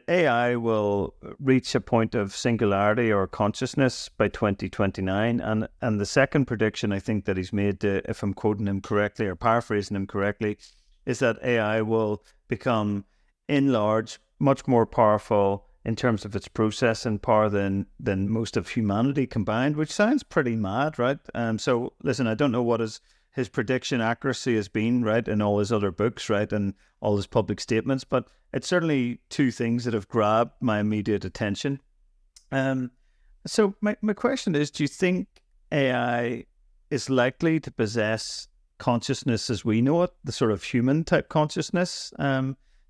AI will reach a point of singularity or consciousness by 2029. And the second prediction I think that he's made, if I'm quoting him correctly or paraphrasing him correctly, is that AI will become, in large, much more powerful in terms of its processing power than most of humanity combined, which sounds pretty mad, right? So listen, I don't know what his prediction accuracy has been, right, in all his other books, right, and all his public statements, but it's certainly two things that have grabbed my immediate attention. So my question is, do you think AI is likely to possess consciousness as we know it, the sort of human type consciousness,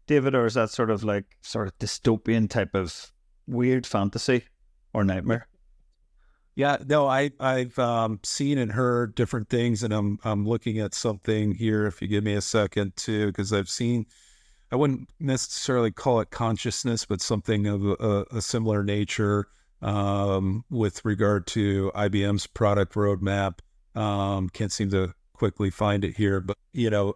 David, or is that sort of dystopian type of weird fantasy or nightmare? Yeah, no, I've seen and heard different things, and I'm looking at something here. If you give me a second too, because I wouldn't necessarily call it consciousness, but something of a similar nature with regard to IBM's product roadmap. Can't seem to quickly find it here, but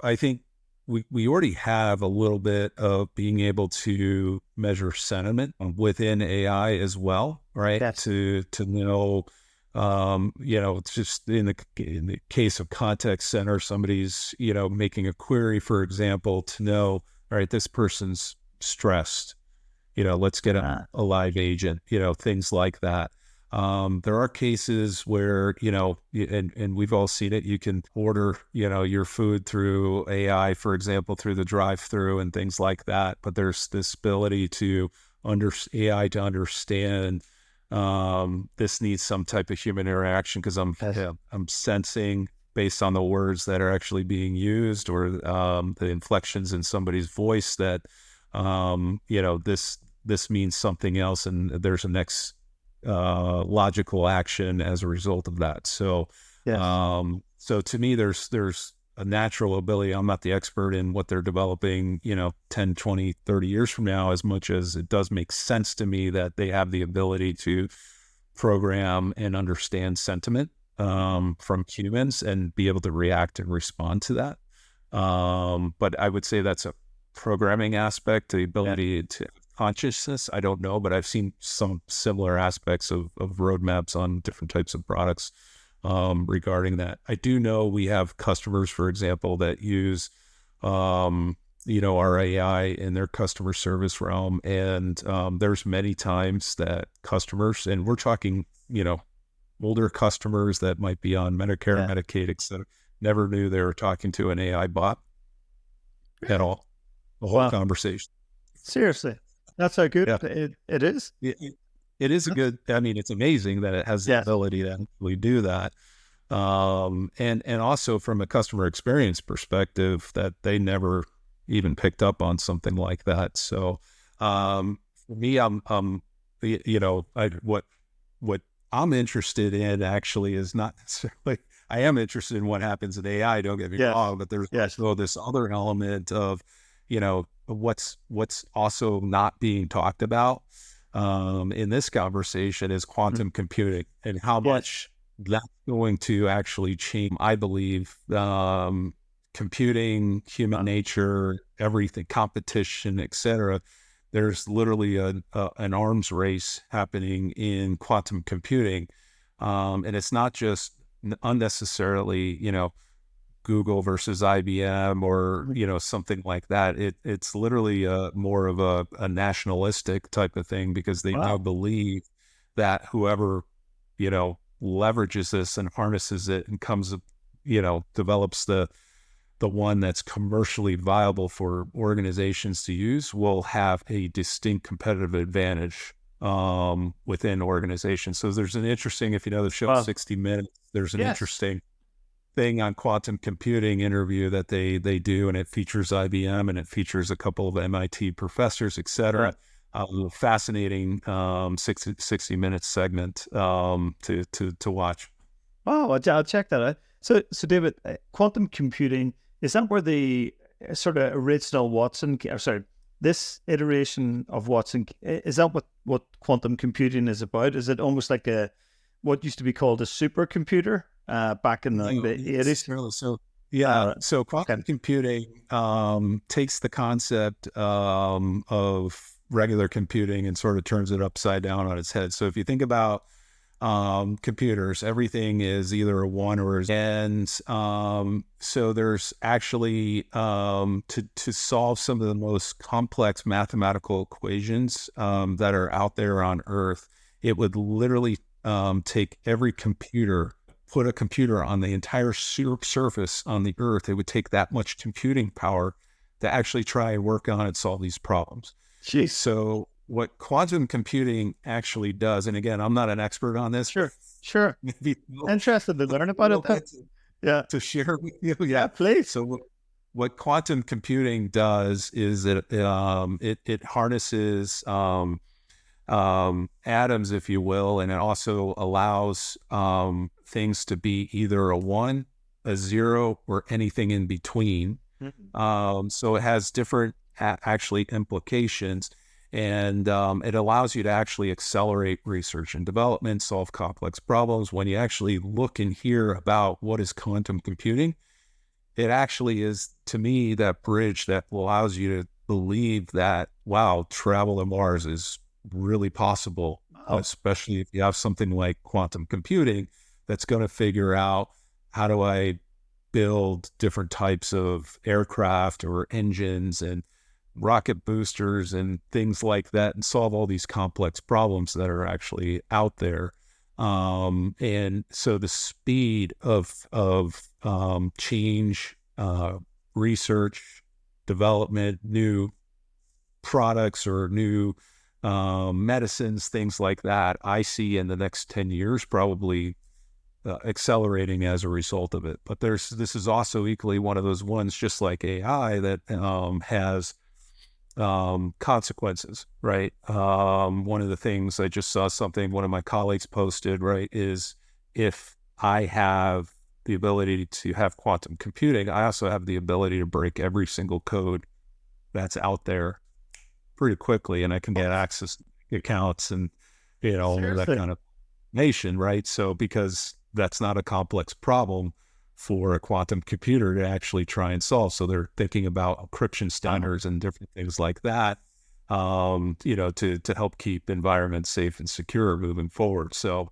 I think we already have a little bit of being able to measure sentiment within AI as well, right? Yes. To know, it's just in the case of contact center, somebody's making a query, for example, to know, all right, this person's stressed. Let's get a live agent. Things like that. There are cases where, and we've all seen it, you can order, your food through AI, for example, through the drive-through and things like that. But there's this ability to AI to understand this needs some type of human interaction because I'm sensing based on the words that are actually being used or the inflections in somebody's voice that, this means something else and there's a next logical action as a result of that. So, Yes. So to me, there's a natural ability. I'm not the expert in what they're developing, 10, 20, 30 years from now, as much as it does make sense to me that they have the ability to program and understand sentiment from humans and be able to react and respond to that. But I would say that's a programming aspect, the ability to consciousness. I don't know, but I've seen some similar aspects of roadmaps on different types of products regarding that. I do know we have customers, for example, that use, our AI in their customer service realm. And there's many times that customers, and we're talking, older customers that might be on Medicare, Medicaid, et cetera, never knew they were talking to an AI bot at all. The whole conversation. Seriously. That's how good it is. It is a good, it's amazing that it has the ability to actually do that. And also from a customer experience perspective, that they never even picked up on something like that. So, for me, what I'm interested in actually is not necessarily, I am interested in what happens in AI, don't get me wrong, but there's also this other element of, what's also not being talked about in this conversation is quantum computing and how much that's going to actually change, I believe, computing, human nature, everything, competition, et cetera. There's literally an arms race happening in quantum computing. And it's not just unnecessarily, Google versus IBM or, something like that. It's literally more of a nationalistic type of thing because they now believe that whoever, leverages this and harnesses it and comes, develops the one that's commercially viable for organizations to use will have a distinct competitive advantage within organizations. So there's an interesting, if you know the show 60 Minutes, there's an interesting thing on quantum computing interview that they do, and it features IBM and it features a couple of MIT professors, et cetera. Fascinating 60 Minutes segment to watch. Oh, I'll check that out. So David, quantum computing, is that where the sort of original Watson, this iteration of Watson, is that what quantum computing is about? Is it almost like what used to be called a supercomputer back in the 80s? So quantum computing takes the concept of regular computing and sort of turns it upside down on its head. So if you think about computers, everything is either a one or a zero. And so there's actually to solve some of the most complex mathematical equations that are out there on Earth, it would literally take every computer, put a computer on the entire surface on the Earth. It would take that much computing power to actually try and work on and solve these problems. Jeez. So what quantum computing actually does, and again, I'm not an expert on this. Sure. Interested to learn about it. To share with you. Yeah, please. So what quantum computing does is it harnesses atoms, if you will, and it also allows things to be either a 1, a 0, or anything in between. So it has different actually implications, and it allows you to actually accelerate research and development, solve complex problems. When you actually look and hear about what is quantum computing, it actually is, to me, that bridge that allows you to believe that, wow, travel to Mars is really possible, especially if you have something like quantum computing that's going to figure out, how do I build different types of aircraft or engines and rocket boosters and things like that, and solve all these complex problems that are actually out there. And so the speed of change, research, development, new products or new medicines, things like that, I see in the next 10 years probably accelerating as a result of it. But this is also equally one of those ones, just like AI, that has consequences, right? One of the things, I just saw something one of my colleagues posted, right, is if I have the ability to have quantum computing, I also have the ability to break every single code that's out there pretty quickly, and I can get access to accounts and, all that kind of information, right? So because that's not a complex problem for a quantum computer to actually try and solve. So they're thinking about encryption standards and different things like that, to help keep environments safe and secure moving forward. So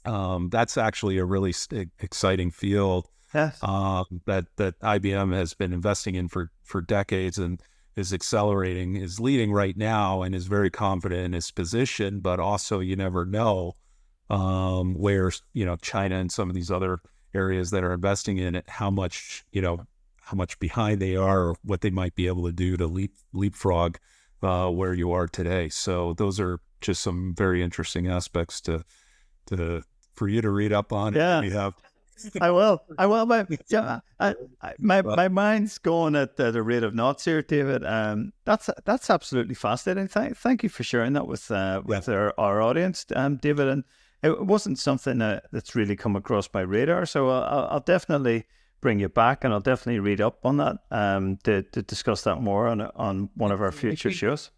that's actually a really exciting field. Yes. That IBM has been investing in for decades, and is accelerating, is leading right now, and is very confident in its position. But also, you never know where China and some of these other areas that are investing in it, how much behind they are, or what they might be able to do to leapfrog where you are today. So those are just some very interesting aspects for you to read up on. Yeah. We have. I will. My mind's going at the rate of knots here, David. That's absolutely fascinating. Thank you for sharing that with our audience, David. And it wasn't something that's really come across my radar. So I'll definitely bring you back, and I'll definitely read up on that to discuss that more on one of our future shows.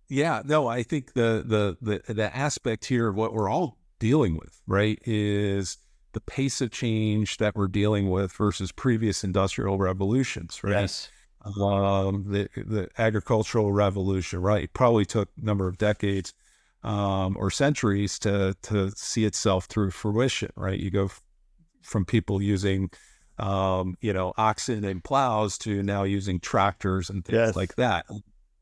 Yeah, no, I think the aspect here of what we're all dealing with, right, is the pace of change that we're dealing with versus previous industrial revolutions, right? Yes. The agricultural revolution, right, probably took a number of decades or centuries to see itself through fruition, right? You go from people using, oxen and plows to now using tractors and things like that.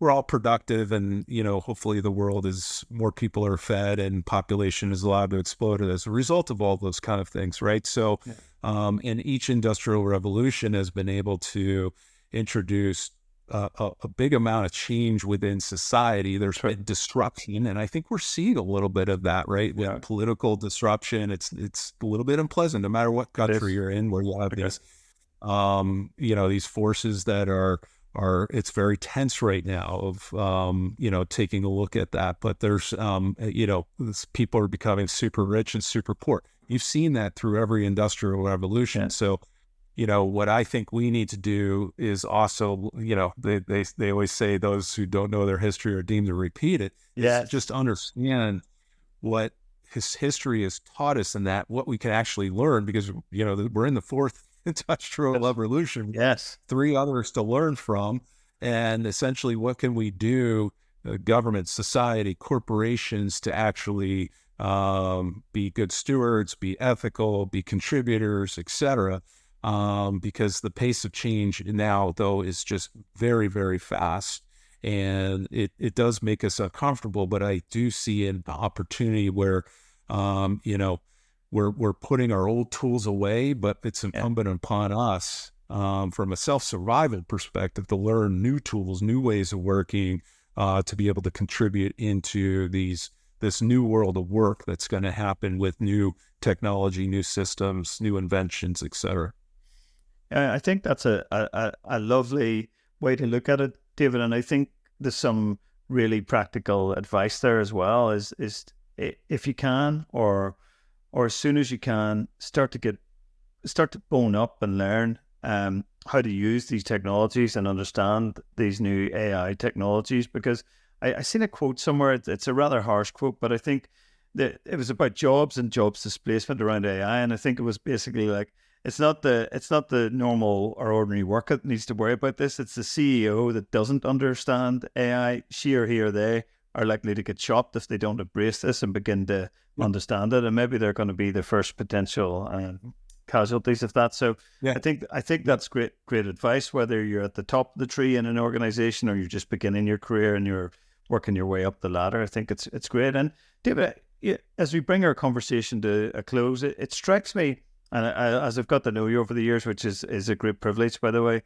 We're all productive, and, hopefully the world is, more people are fed and population is allowed to explode as a result of all those kind of things, right? So, and each industrial revolution has been able to introduce a big amount of change within society. There's been disruption, and I think we're seeing a little bit of that, right? With political disruption, it's a little bit unpleasant, no matter what country you're in, where you have these, these forces that are it's very tense right now of, taking a look at that. But there's, people are becoming super rich and super poor. You've seen that through every industrial revolution. Yeah. So, what I think we need to do is also, they always say those who don't know their history are deemed to repeat it. Yeah. Just understand what his history has taught us, and that what we can actually learn, because, we're in the fourth industrial revolution. Yes. 3 others to learn from. And essentially, what can we do, government, society, corporations, to actually be good stewards, be ethical, be contributors, etc. Because the pace of change now, though, is just very, very fast. And it does make us uncomfortable, but I do see an opportunity where, we're putting our old tools away, but it's incumbent upon us, from a self-survival perspective, to learn new tools, new ways of working, to be able to contribute into this new world of work that's going to happen with new technology, new systems, new inventions, etc. I think that's a lovely way to look at it, David. And I think there's some really practical advice there as well. Is if you can, or as soon as you can, start to bone up and learn how to use these technologies and understand these new AI technologies. Because I seen a quote somewhere. It's a rather harsh quote, but I think that it was about jobs and jobs displacement around AI, and I think it was basically like, it's not the normal or ordinary worker that needs to worry about this. It's the CEO that doesn't understand AI. She or he or they are likely to get chopped if they don't embrace this and begin to understand it, and maybe they're going to be the first potential casualties of that. So Yeah. I think that's great advice, whether you're at the top of the tree in an organization or you're just beginning your career and you're working your way up the ladder. I think it's great. And David, as we bring our conversation to a close, it strikes me, and as I've got to know you over the years, which is a great privilege, by the way,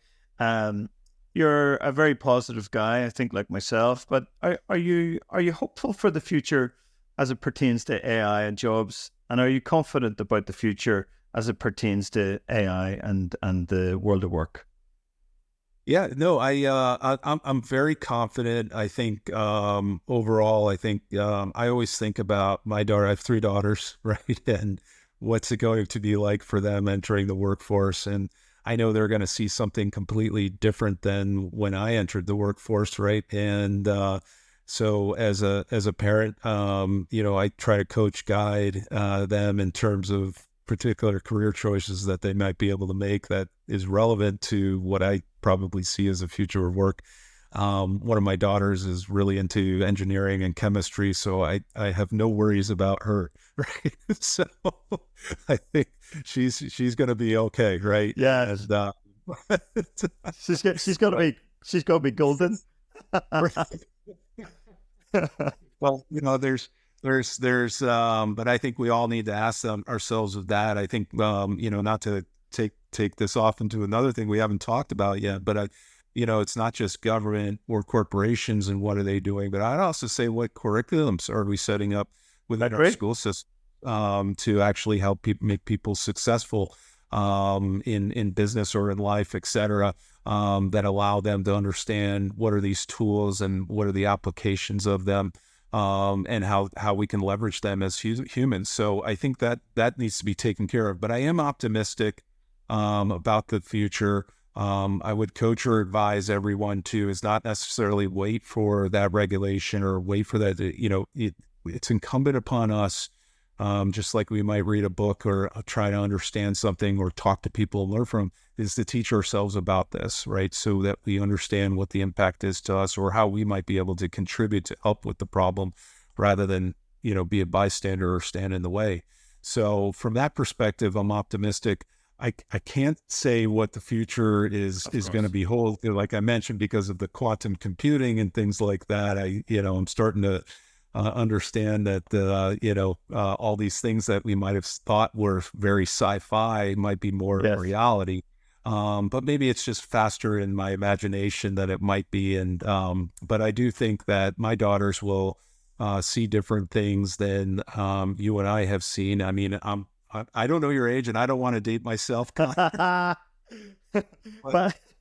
you're a very positive guy, I think, like myself. But are you hopeful for the future as it pertains to AI and jobs? And are you confident about the future as it pertains to AI and the world of work? Yeah, no, I'm very confident. I think overall, I think I always think about my daughter. I have 3 daughters, right? And what's it going to be like for them entering the workforce? And I know they're going to see something completely different than when I entered the workforce, right? And so as a parent, I try to coach, guide them in terms of particular career choices that they might be able to make that is relevant to what I probably see as a future of work. One of my daughters is really into engineering and chemistry, so I have no worries about her, right? So I think she's going to be okay, right? Yeah. And, she's got to be golden. Well, but I think we all need to ask ourselves of that. I think, not to take this off into another thing we haven't talked about yet, but it's not just government or corporations and what are they doing, but I'd also say what curriculums are we setting up within our school system to actually help make people successful in business or in life, et cetera, that allow them to understand what are these tools and what are the applications of them. And how we can leverage them as humans. So I think that needs to be taken care of. But I am optimistic about the future. I would coach or advise everyone is not necessarily wait for that regulation or wait for that. It's incumbent upon us, just like we might read a book or try to understand something or talk to people and learn from, is to teach ourselves about this, right? So that we understand what the impact is to us or how we might be able to contribute to help with the problem rather than, be a bystander or stand in the way. So from that perspective, I'm optimistic. I can't say what the future is going to be like I mentioned, because of the quantum computing and things like that. I'm starting to understand that, all these things that we might have thought were very sci-fi might be more reality. But maybe it's just faster in my imagination than it might be. And but I do think that my daughters will see different things than you and I have seen. I mean, I don't know your age, and I don't want to date myself. But,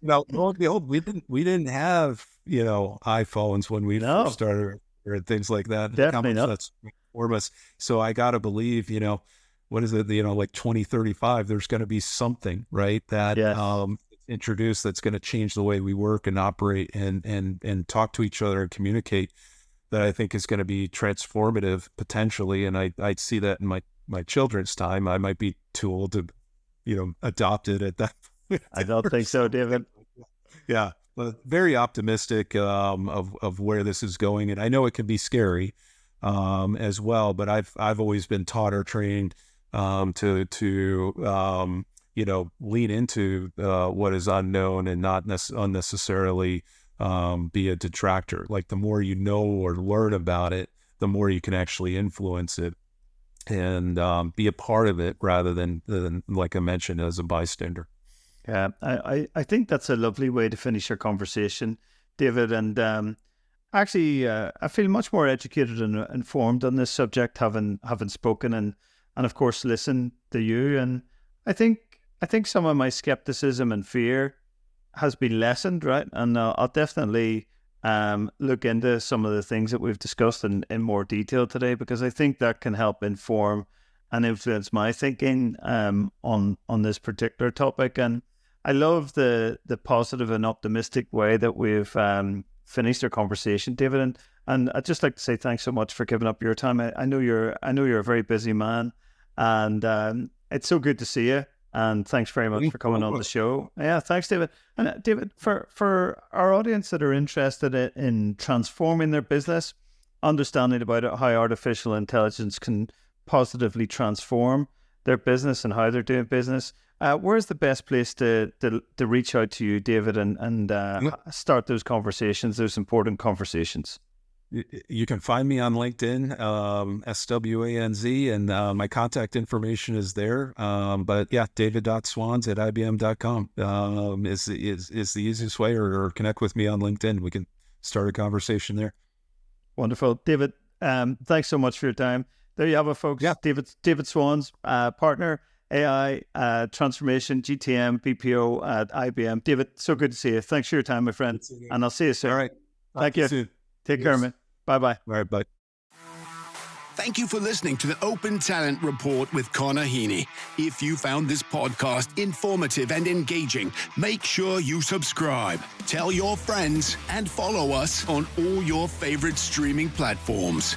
lo and behold, we didn't have iPhones when we first started or things like that. Definitely not. That's for us. So I got to believe, what is it? Like 2035, there's going to be something, right? That introduced that's going to change the way we work and operate and talk to each other and communicate. That I think is going to be transformative potentially, and I see that in my children's time. I might be too old to, adopt it at that point. I don't think so, David. Yeah, but very optimistic of where this is going, and I know it can be scary as well. But I've always been taught or trained to lean into what is unknown and not unnecessarily be a detractor. Like the more you know or learn about it, the more you can actually influence it and be a part of it rather than like I mentioned, as a bystander. Yeah, I think that's a lovely way to finish our conversation, David. And actually, I feel much more educated and informed on this subject, having spoken and of course listened to you. And I think some of my skepticism and fear has been lessened, right? And I'll definitely look into some of the things that we've discussed in more detail today, because I think that can help inform and influence my thinking on this particular topic. And I love the positive and optimistic way that we've finished our conversation, David. And I'd just like to say thanks so much for giving up your time. I know you're a very busy man, and it's so good to see you. And thanks very much for coming on the show. Yeah, thanks, David. And David, for our audience that are interested in transforming their business, understanding about how artificial intelligence can positively transform their business and how they're doing business, where's the best place to reach out to you, David, and start those conversations, those important conversations? You can find me on LinkedIn, SWANZ, and my contact information is there. But yeah, david.swanz@ibm.com is the easiest way, or connect with me on LinkedIn. We can start a conversation there. Wonderful. David, thanks so much for your time. There you have it, folks. Yeah. David Swanz, partner, AI, transformation, GTM, BPO at IBM. David, so good to see you. Thanks for your time, my friend. And I'll see you soon. All right. Thank you. Soon. Take care, man. Bye-bye. All right, bye. Thank you for listening to the Open Talent Report with Connor Heaney. If you found this podcast informative and engaging, make sure you subscribe, tell your friends, and follow us on all your favorite streaming platforms.